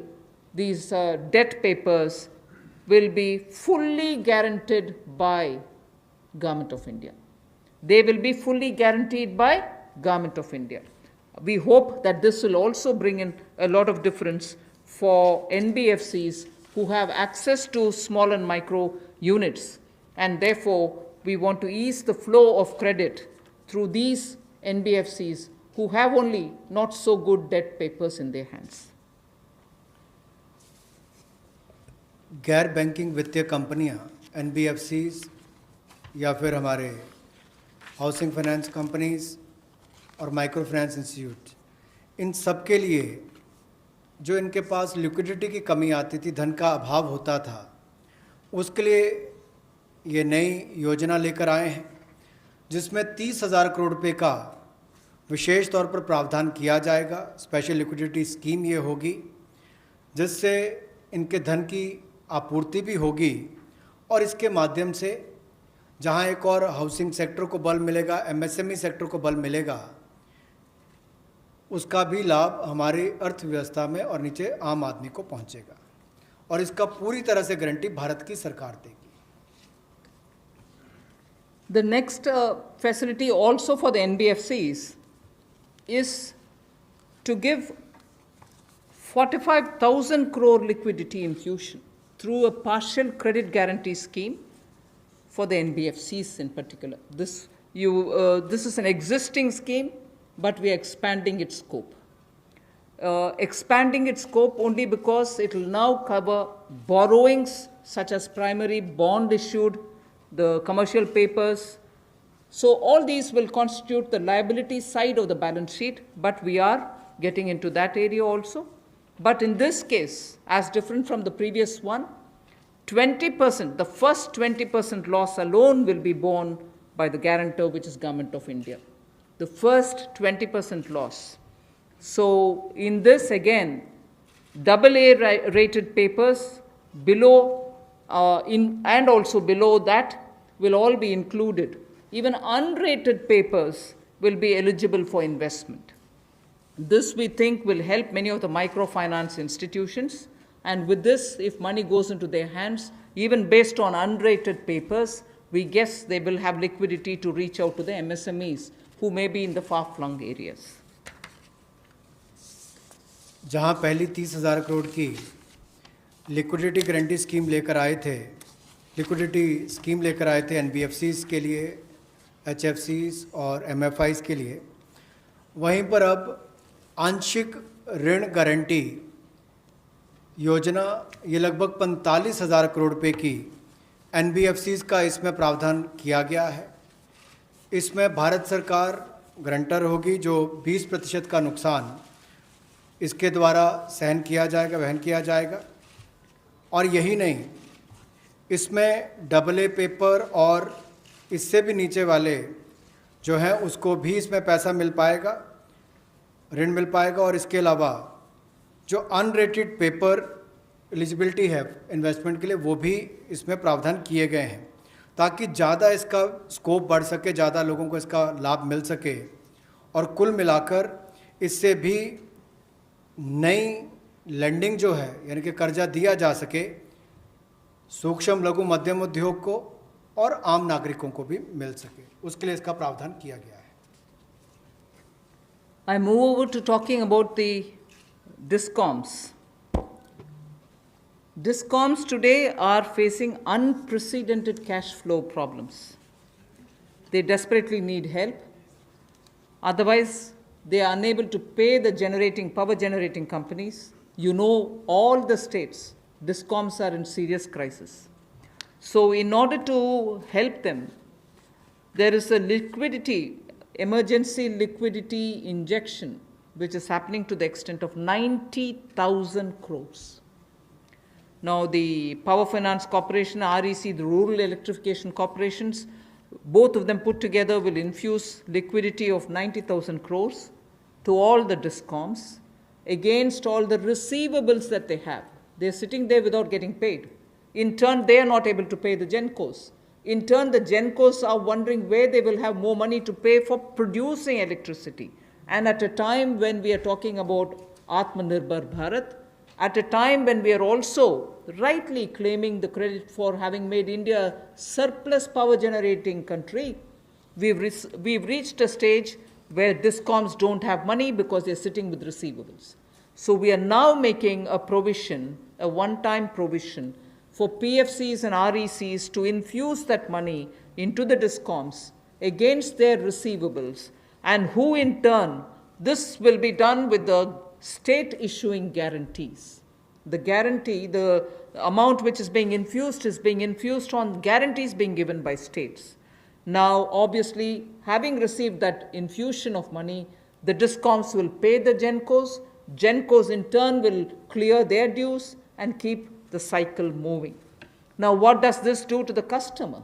these debt papers will be fully guaranteed by Government of India. They will be fully guaranteed by Government of India. We hope that this will also bring in a lot of difference for NBFCs who have access to small and micro units, and therefore we want to ease the flow of credit through these NBFCs who have only not so good debt papers in their hands. गैर banking वित्तीय कंपनियां, NBFCs या फिर हमारे housing finance companies और micro finance institute, इन सब के लिए जो इनके पास लिक्विडिटी की कमी आती थी, धन का अभाव होता था, उसके लिए ये नई योजना लेकर आए हैं जिसमें 30,000 करोड़ रुपए का विशेष तौर पर प्रावधान किया जाएगा। स्पेशल लिक्विडिटी स्कीम ये होगी जिससे इनके धन की आपूर्ति भी होगी और इसके माध्यम से जहां एक और हाउसिंग सेक्टर को बल मिलेगा, एमएसएमई सेक्टर को बल मिलेगा, उसका भी लाभ हमारी अर्थव्यवस्था में और नीचे आम आदमी को पहुंचेगा और इसका पूरी तरह से गारंटी भारत की सरकार देगी। The next facility also for the NBFCs is to give 45,000 crore liquidity infusion through a partial credit guarantee scheme for the NBFCs in particular. This is an existing scheme, but we are expanding its scope. expanding its scope only because it will now cover borrowings such as primary bond issued, the commercial papers. So all these will constitute the liability side of the balance sheet, but we are getting into that area also. But in this case, as different from the previous one, 20%, the first 20% loss alone will be borne by the guarantor, which is Government of India. The first 20% loss. So in this again, AA rated papers below and also below that will all be included. Even unrated papers will be eligible for investment. This we think will help many of the microfinance institutions, and with this, if money goes into their hands, even based on unrated papers, we guess they will have liquidity to reach out to the MSMEs who may be in the far-flung areas. जहां पहली 30,000 करोड़ की liquidity guarantee scheme लेकर आए थे, liquidity scheme लेकर आए थे NBFCs के लिए, HFCs और MFIs के लिए, वहीं पर अब आंशिक ऋण गारंटी योजना ये लगभग 45,000 करोड़ रुपए की NBFCs का इसमें प्रावधान किया गया है। इसमें भारत सरकार गारंटर होगी, जो 20% का नुकसान इसके द्वारा सहन किया जाएगा, वहन किया जाएगा। और यही नहीं, इसमें AA पेपर और इससे भी नीचे वाले जो हैं उसको भी इसमें पैसा मिल पाएगा, ऋण मिल पाएगा। और इसके अलावा जो अनरेटेड पेपर एलिजिबिलिटी है इन्वेस्टमेंट के लिए, वो भी इसमें प्रावधान किए गए हैं ताकि ज़्यादा इसका स्कोप बढ़ सके, ज़्यादा लोगों को इसका लाभ मिल सके। और कुल मिलाकर इससे भी नई लेंडिंग जो है, यानी कि कर्जा दिया जा सके सूक्ष्म लघु मध्यम उद्योग को और आम नागरिकों को भी मिल सके, उसके लिए इसका प्रावधान किया गया है। I move over to talking about the DISCOMs. DISCOMs today are facing unprecedented cash flow problems. They desperately need help. Otherwise, they are unable to pay the power generating companies. You know, all the states, DISCOMs are in serious crisis. So in order to help them, there is a emergency liquidity injection, which is happening to the extent of 90,000 crores. Now, the Power Finance Corporation, REC, the Rural Electrification Corporations, both of them put together will infuse liquidity of 90,000 crores to all the DISCOMs against all the receivables that they have. They're sitting there without getting paid. In turn, they are not able to pay the GENCOs. In turn, the GENCOs are wondering where they will have more money to pay for producing electricity. And at a time when we are talking about Atmanirbhar Bharat, at a time when we are also rightly claiming the credit for having made India a surplus power generating country, we've reached a stage where DISCOMs don't have money because they're sitting with receivables. So we are now making a provision, a one-time provision for PFCs and RECs to infuse that money into the DISCOMs against their receivables, and who in turn, this will be done with the state issuing guarantees. The guarantee, the amount which is being infused on guarantees being given by states. Now, obviously, having received that infusion of money, the DISCOMs will pay the GENCOs. GENCOs in turn will clear their dues and keep the cycle moving. Now, what does this do to the customer?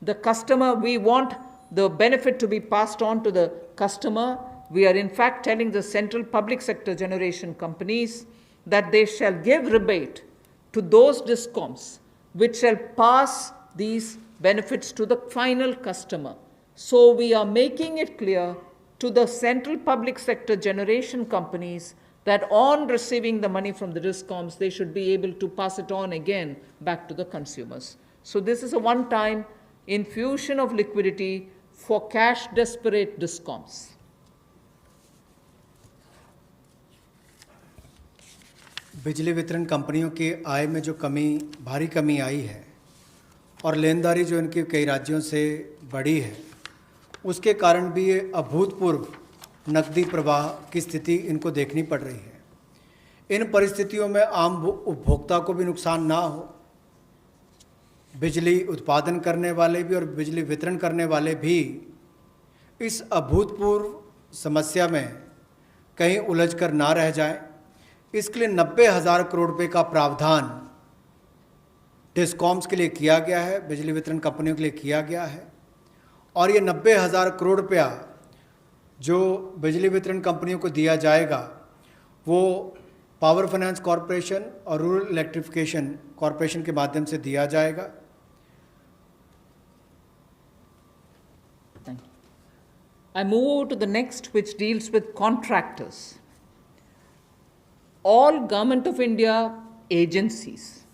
The customer, we want the benefit to be passed on to the customer. We are in fact telling the central public sector generation companies that they shall give rebate to those DISCOMs which shall pass these benefits to the final customer. So we are making it clear to the central public sector generation companies that on receiving the money from the DISCOMs, they should be able to pass it on again back to the consumers. So this is a one-time infusion of liquidity for cash-desperate DISCOMs. बिजली वितरण कंपनियों की आय में जो भारी कमी आई है और लेनदारी जो इनकी कई राज्यों से बढ़ी है, उसके कारण भी ये अभूतपूर्व नकदी प्रवाह की स्थिति इनको देखनी पड़ रही है। इन परिस्थितियों में आम उपभोक्ता को भी नुकसान ना हो, बिजली उत्पादन करने वाले भी और बिजली वितरण करने वाले भी इस अभूतपूर्व समस्या में कहीं उलझकर ना रह जाएं। इसके लिए 90,000 करोड़ रुपए का प्रावधान डिस्कॉम्स के लिए किया गया है, बिजली वितरण कंपनियों के लिए किया गया है। और ये 90,000 करोड़ रुपया जो बिजली वितरण कंपनियों को दिया जाएगा वो पावर फाइनेंस कॉरपोरेशन और रूरल इलेक्ट्रिफिकेशन कॉरपोरेशन के माध्यम से दिया जाएगा। Thank you. I move to the next, which deals with contractors. All Government of India agencies,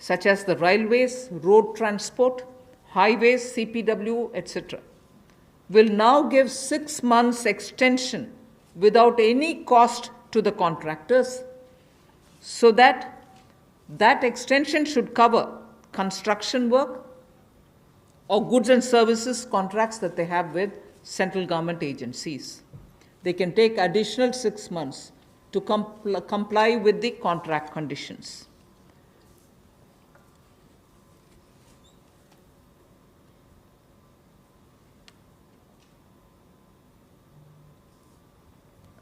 such as the railways, road transport, highways, CPW, etc., will now give 6 months extension without any cost to the contractors, so that extension should cover construction work or goods and services contracts that they have with central government agencies. They can take additional 6 months to comply with the contract conditions.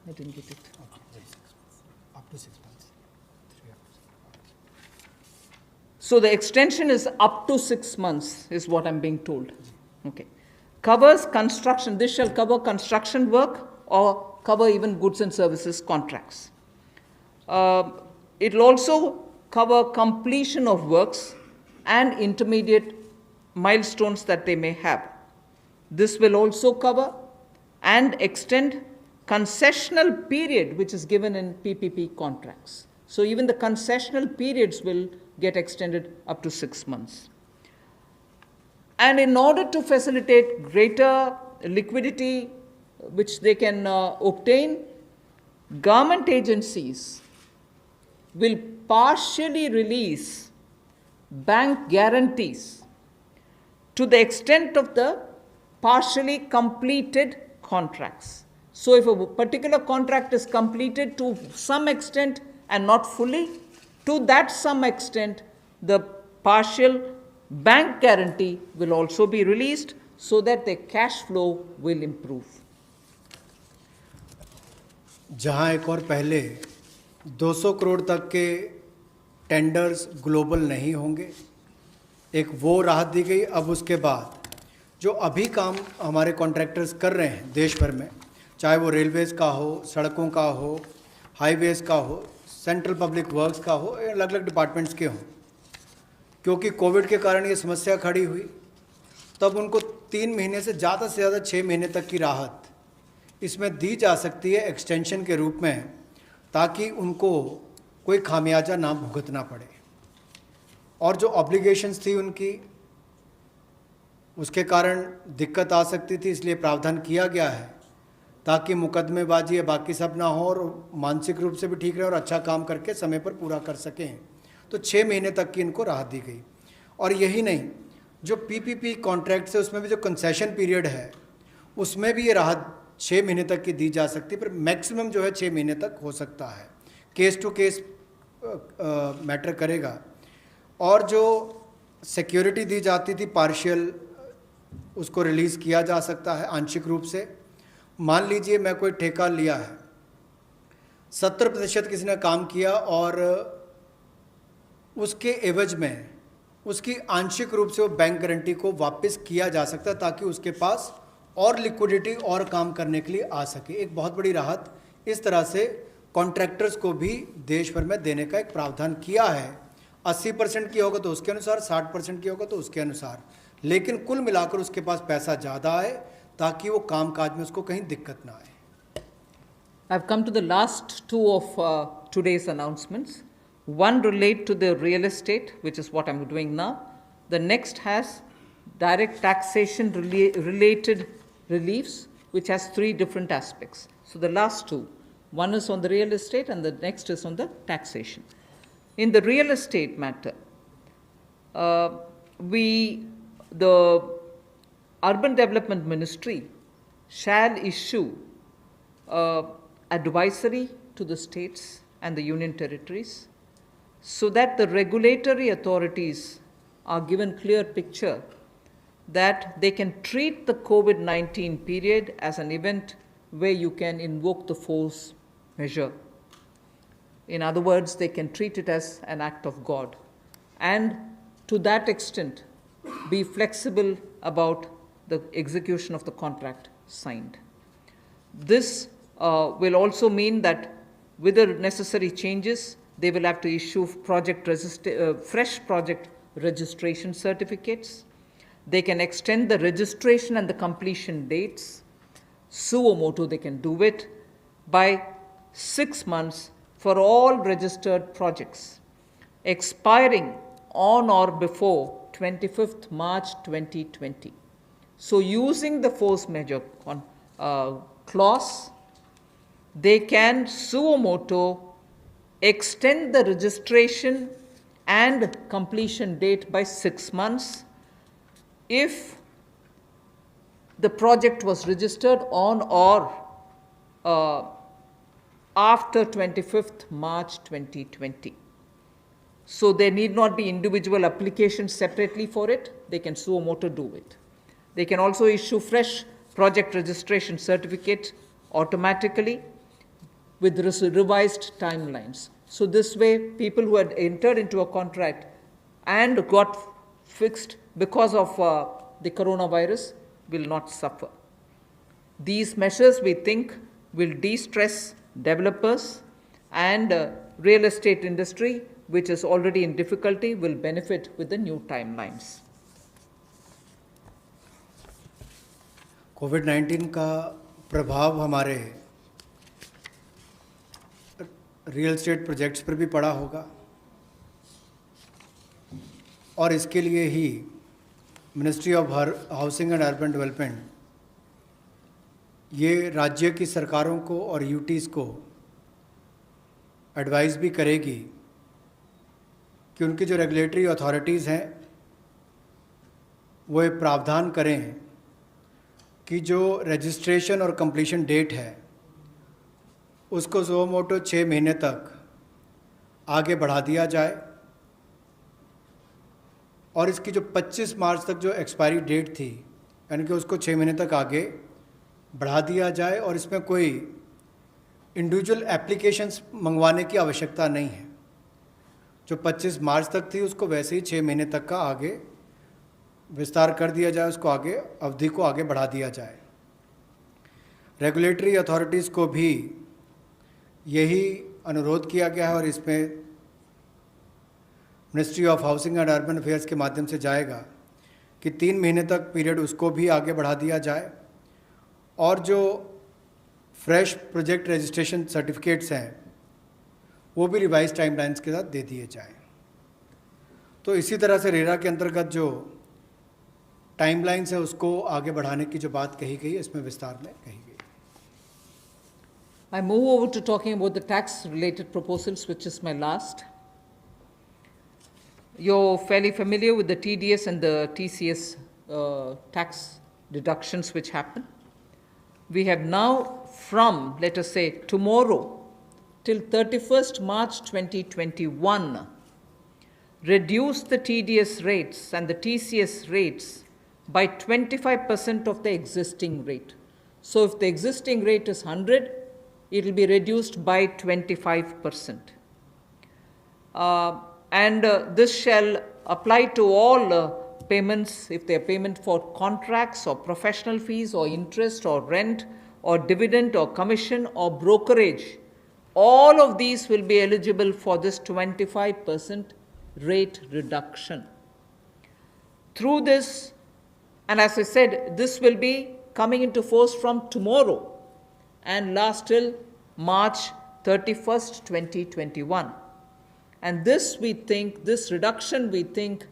I didn't get it. Up to 6 months. So the extension is up to 6 months, is what I'm being told. Okay. Covers construction. This shall cover construction work or cover even goods and services contracts. It will also cover completion of works and intermediate milestones that they may have. This will also cover and extend concessional period which is given in PPP contracts. So even the concessional periods will get extended up to 6 months. And in order to facilitate greater liquidity which they can obtain, government agencies will partially release bank guarantees to the extent of the partially completed contracts. So if a particular contract is completed to some extent and not fully, to that some extent, the partial bank guarantee will also be released so that the cash flow will improve. जहां एक और पहले 200 करोड़ तक के tenders global नहीं होंगे, एक वो राहत दी गई। अब उसके बाद जो अभी काम हमारे कॉन्ट्रैक्टर्स कर रहे हैं देश भर में, चाहे वो रेलवेज़ का हो, सड़कों का हो, हाईवेज़ का हो, सेंट्रल पब्लिक वर्क्स का हो, अलग अलग डिपार्टमेंट्स के हों, क्योंकि कोविड के कारण ये समस्या खड़ी हुई, तब उनको 3 महीने से ज़्यादा 6 महीने तक की राहत इसमें दी जा सकती है एक्सटेंशन के रूप में, ताकि उनको कोई खामियाजा ना भुगतना पड़े। और जो ऑब्लिगेशंस थी उनकी, उसके कारण दिक्कत आ सकती थी, इसलिए प्रावधान किया गया है ताकि मुकदमेबाजी या बाकी सब ना हो और मानसिक रूप से भी ठीक रहे और अच्छा काम करके समय पर पूरा कर सकें। तो 6 महीने तक की इनको राहत दी गई। और यही नहीं, जो पीपीपी कॉन्ट्रैक्ट्स है उसमें भी जो कंसेशन पीरियड है उसमें भी ये राहत 6 महीने तक की दी जा सकती है, पर मैक्सिमम जो है 6 महीने तक हो सकता है। केस टू केस मैटर करेगा। और जो सिक्योरिटी दी जाती थी पार्शियल, उसको रिलीज़ किया जा सकता है आंशिक रूप से। मान लीजिए मैं कोई ठेका लिया है, 70% किसी ने काम किया और उसके एवज में उसकी आंशिक रूप से वो बैंक गारंटी को वापस किया जा सकता है, ताकि उसके पास और लिक्विडिटी और काम करने के लिए आ सके। एक बहुत बड़ी राहत इस तरह से कॉन्ट्रैक्टर्स को भी देश भर में देने का एक प्रावधान किया है। 80% की होगा तो उसके अनुसार, 60% की होगा तो उसके अनुसार, लेकिन कुल मिलाकर उसके पास पैसा ज़्यादा आए ताकि वो काम काज में उसको कहीं दिक्कत ना आए। I've come to the last two of today's announcements. One relate to the real estate, which is what I'm doing now. The next has direct taxation related reliefs, which has 3 different aspects. So the last two, one is on the real estate and the next is on the taxation. In the real estate matter, the Urban Development Ministry shall issue advisory to the states and the Union Territories, so that the regulatory authorities are given clear picture that they can treat the COVID-19 period as an event where you can invoke the force measure. In other words, they can treat it as an act of God, and to that extent be flexible about the execution of the contract signed. This will also mean that with the necessary changes, they will have to issue fresh project registration certificates. They can extend the registration and the completion dates. Suo motu, they can do it by 6 months for all registered projects, expiring on or before 25th March 2020. So using the force majeure clause, they can suo motu extend the registration and completion date by 6 months if the project was registered on or after 25th March 2020. So there need not be individual applications separately for it. They can suo motu do it. They can also issue fresh project registration certificate automatically with revised timelines. So this way, people who had entered into a contract and got fixed because of the coronavirus will not suffer. These measures, we think, will de-stress developers, and real estate industry, which is already in difficulty, will benefit with the new timelines. कोविड-19 का प्रभाव हमारे real estate projects पर भी पड़ा होगा, और इसके लिए ही ministry of housing and urban development ये राज्य की सरकारों को और यूटीज़ को एडवाइस भी करेगी कि उनकी जो रेगुलेटरी अथॉरिटीज़ हैं वो एक प्रावधान करें कि जो रजिस्ट्रेशन और कंप्लीशन डेट है उसको सुओ मोटो 6 महीने तक आगे बढ़ा दिया जाए, और इसकी जो 25 मार्च तक जो एक्सपायरी डेट थी यानी कि उसको 6 महीने तक आगे बढ़ा दिया जाए, और इसमें कोई इंडिविजुअल एप्लीकेशंस मंगवाने की आवश्यकता नहीं है। जो 25 मार्च तक थी उसको वैसे ही 6 महीने तक का आगे विस्तार कर दिया जाए, उसको आगे अवधि को आगे बढ़ा दिया जाए। रेगुलेटरी अथॉरिटीज़ को भी यही अनुरोध किया गया है, और इसमें ministry of housing and urban affairs के माध्यम से जाएगा कि 3 महीने तक पीरियड उसको भी आगे बढ़ा दिया जाए, और जो फ्रेश प्रोजेक्ट रजिस्ट्रेशन सर्टिफिकेट्स हैं वो भी रिवाइज टाइमलाइंस के साथ दे दिए जाएं। तो इसी तरह से रेरा के अंतर्गत जो टाइमलाइंस है उसको आगे बढ़ाने की जो बात कही गई है इसमें विस्तार में कही गई। I move over to talking about the tax-related proposals, which is my last. You're fairly familiar with the TDS and the TCS tax deductions which happen. We have now, from, let us say, tomorrow till 31st March 2021, reduced the TDS rates and the TCS rates by 25% of the existing rate. So if the existing rate is 100, it will be reduced by 25%. This shall apply to all payments, if they are payment for contracts or professional fees or interest or rent or dividend or commission or brokerage. All of these will be eligible for this 25% rate reduction. Through this, and as I said, this will be coming into force from tomorrow and last till March 31st, 2021. And this, we think, this reduction, we think,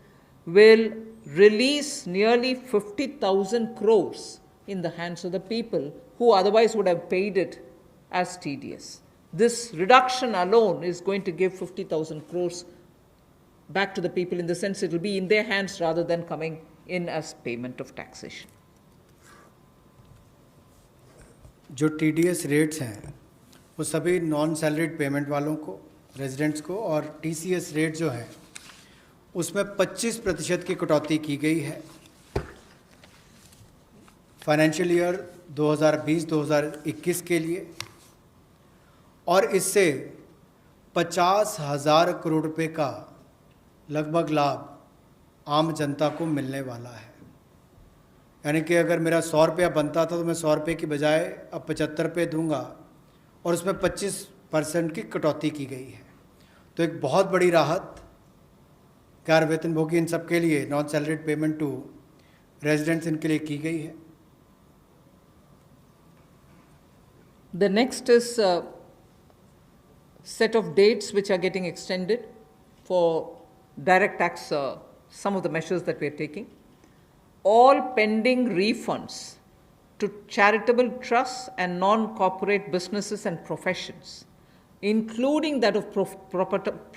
will release nearly 50,000 crores in the hands of the people who otherwise would have paid it as TDS. This reduction alone is going to give 50,000 crores back to the people, in the sense it will be in their hands rather than coming in as payment of taxation. जो TDS rates हैं वो सभी non salaried payment वालों को, residents को, और TCS rate जो है उसमें 25% की कटौती की गई है फाइनेंशियल ईयर 2020-2021 के लिए, और इससे 50,000 करोड़ रुपए का लगभग लाभ आम जनता को मिलने वाला है। यानी कि अगर मेरा 100 रुपया बनता था तो मैं 100 रुपये की बजाय अब 75 रुपये दूंगा, और उसमें 25% की कटौती की गई है। तो एक बहुत बड़ी राहत गैर वेतनभोगी इन सब के लिए, non salaried payment to residents, इनके लिए की गई है। The next is a set of dates which are getting extended for direct tax, some of the measures that we are taking. All pending refunds to charitable trusts and non-corporate businesses and professions, including that of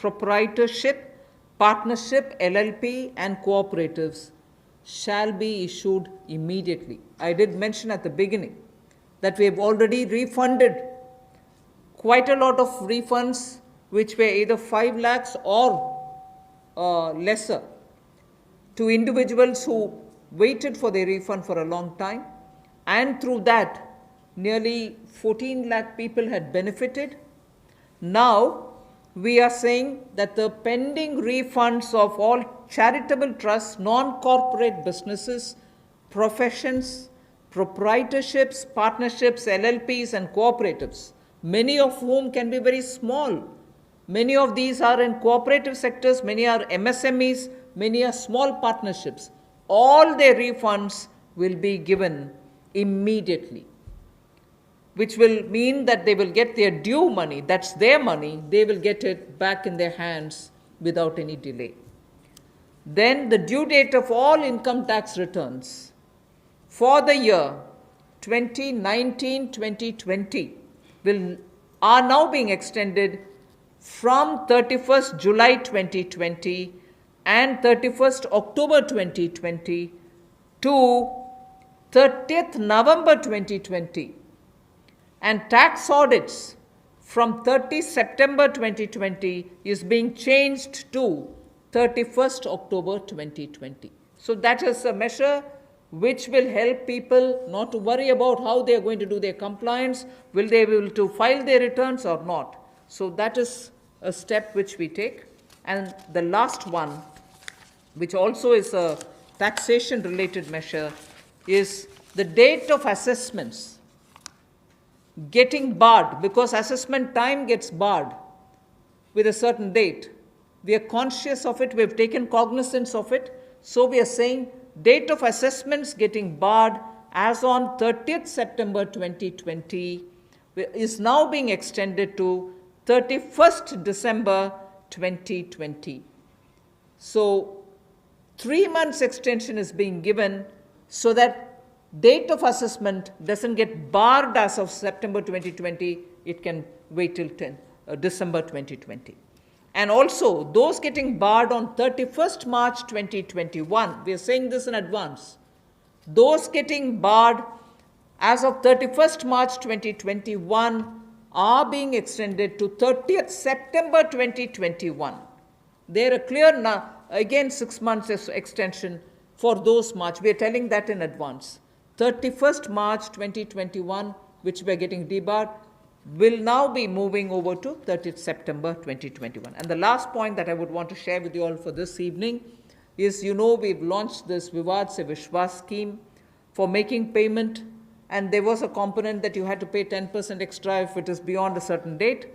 proprietorship, partnership, LLP and cooperatives, shall be issued immediately. I did mention at the beginning that we have already refunded quite a lot of refunds which were either 5 lakhs or lesser to individuals who waited for their refund for a long time, and through that nearly 14 lakh people had benefited. Now we are saying that the pending refunds of all charitable trusts, non-corporate businesses, professions, proprietorships, partnerships, LLPs and cooperatives, many of whom can be very small. Many of these are in cooperative sectors, many are MSMEs, many are small partnerships. All their refunds will be given immediately, which will mean that they will get their due money, that's their money, they will get it back in their hands without any delay. Then the due date of all income tax returns for the year 2019-2020 are now being extended from 31st July 2020 and 31st October 2020 to 30th November 2020, and tax audits from 30 September 2020 is being changed to 31st October 2020. So that is a measure which will help people not to worry about how they are going to do their compliance, will they be able to file their returns or not. So that is a step which we take. And the last one, which also is a taxation related measure, is the date of assessments getting barred, because assessment time gets barred with a certain date. We are conscious of it, we have taken cognizance of it, so we are saying date of assessments getting barred as on 30th September 2020 is now being extended to 31st December 2020. So 3 months extension is being given so that date of assessment doesn't get barred as of September 2020, it can wait till December 2020. And also, those getting barred on 31st March 2021, we are saying this in advance, those getting barred as of 31st March 2021 are being extended to 30th September 2021. There are clear now, again 6 months extension for those March. We are telling that in advance. 31st March 2021, which we are getting debarred, will now be moving over to 30th September 2021. And the last point that I would want to share with you all for this evening is, you know, we've launched this Vivad Se Vishwas scheme for making payment, and there was a component that you had to pay 10% extra if it is beyond a certain date.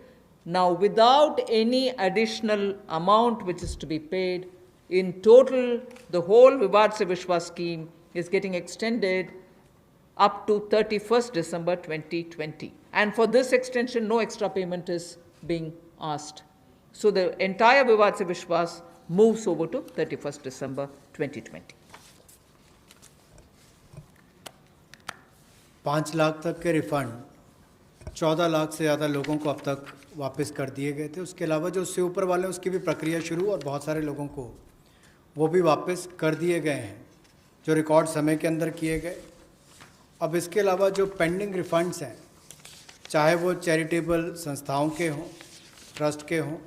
Now, without any additional amount which is to be paid, in total, the whole Vivad Se Vishwas scheme is getting extended up to 31st December 2020. And for this extension, no extra payment is being asked. So the entire Vivad Se Vishwas moves over to 31st December 2020. 5 lakh तक के refund 14 lakh से ज़्यादा लोगों को अब तक वापस कर दिए गए थे। उसके अलावा जो उससे ऊपर वाले उसकी भी प्रक्रिया शुरू, और बहुत सारे लोगों को वो भी वापस कर दिए गए हैं जो रिकॉर्ड समय के अंदर किए गए। अब इसके अलावा जो पेंडिंग रिफंड्स हैं चाहे वो चैरिटेबल संस्थाओं के हों, ट्रस्ट के हों,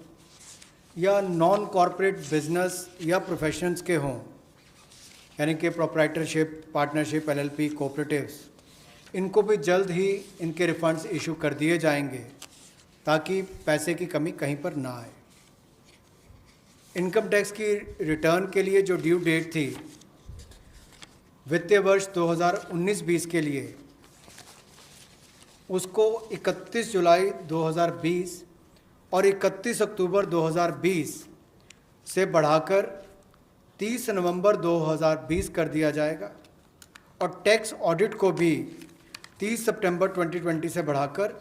या नॉन कॉरपोरेट बिजनेस या प्रोफेशंस के हों, यानी कि प्रोप्राइटरशिप, पार्टनरशिप, एलएलपी, कोऑपरेटिव्स, इनको भी जल्द ही इनके रिफंड्स इशू कर दिए जाएंगे ताकि पैसे की कमी कहीं पर ना आए। इनकम टैक्स की रिटर्न के लिए जो ड्यू डेट थी वित्तीय वर्ष 2019-20 के लिए, उसको 31 जुलाई 2020 और 31 अक्टूबर 2020 से बढ़ाकर 30 नवंबर 2020 कर दिया जाएगा और टैक्स ऑडिट को भी 30 सितंबर 2020 से बढ़ाकर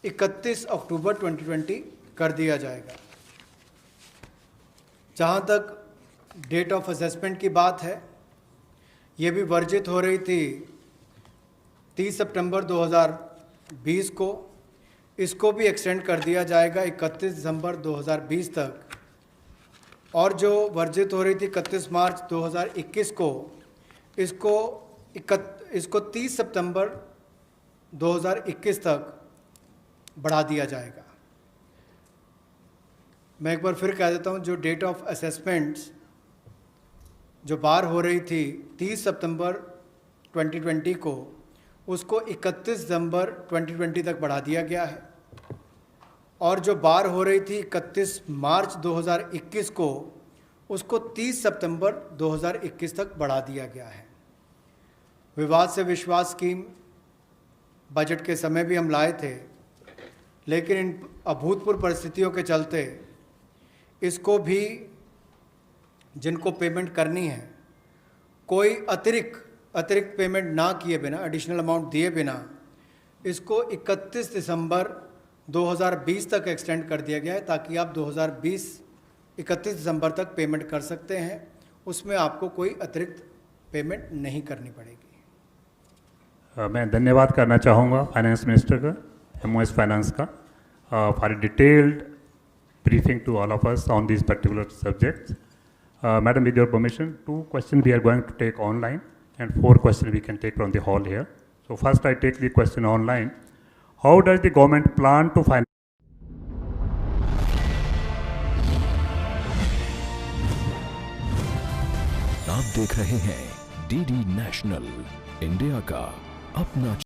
31 अक्टूबर 2020 कर दिया जाएगा। जहाँ तक डेट ऑफ असेसमेंट की बात है, ये भी वर्जित हो रही थी 30 सितंबर 2020 को, इसको भी एक्सटेंड कर दिया जाएगा 31 दिसंबर 2020 तक, और जो वर्जित हो रही थी 31 मार्च 2021 को, इसको 30 सितंबर 2021 तक बढ़ा दिया जाएगा। मैं एक बार फिर कह देता हूँ, जो डेट ऑफ असेसमेंट्स जो बार हो रही थी 30 सितंबर 2020 को, उसको 31 दिसंबर 2020 तक बढ़ा दिया गया है, और जो बार हो रही थी 31 मार्च 2021 को, उसको 30 सितंबर 2021 तक बढ़ा दिया गया है। विवाद से विश्वास स्कीम बजट के समय भी हम लाए थे, लेकिन इन अभूतपूर्व परिस्थितियों के चलते इसको भी, जिनको पेमेंट करनी है, कोई अतिरिक्त पेमेंट ना किए बिना, एडिशनल अमाउंट दिए बिना, इसको 31 दिसंबर 2020 तक एक्सटेंड कर दिया गया है ताकि आप 2020 31 दिसंबर तक पेमेंट कर सकते हैं। उसमें आपको कोई अतिरिक्त पेमेंट नहीं करनी पड़ेगी। मैं धन्यवाद करना चाहूँगा फाइनेंस मिनिस्टर का, MOS फाइनेंस का, for detailed briefing to all of us on these particular subjects. Madam, with your permission, 2 questions we are going to take online and 4 questions we can take from the hall here. So first I take the question online. How does the government plan to finance? आप देख रहे हैं DD national, India का अपना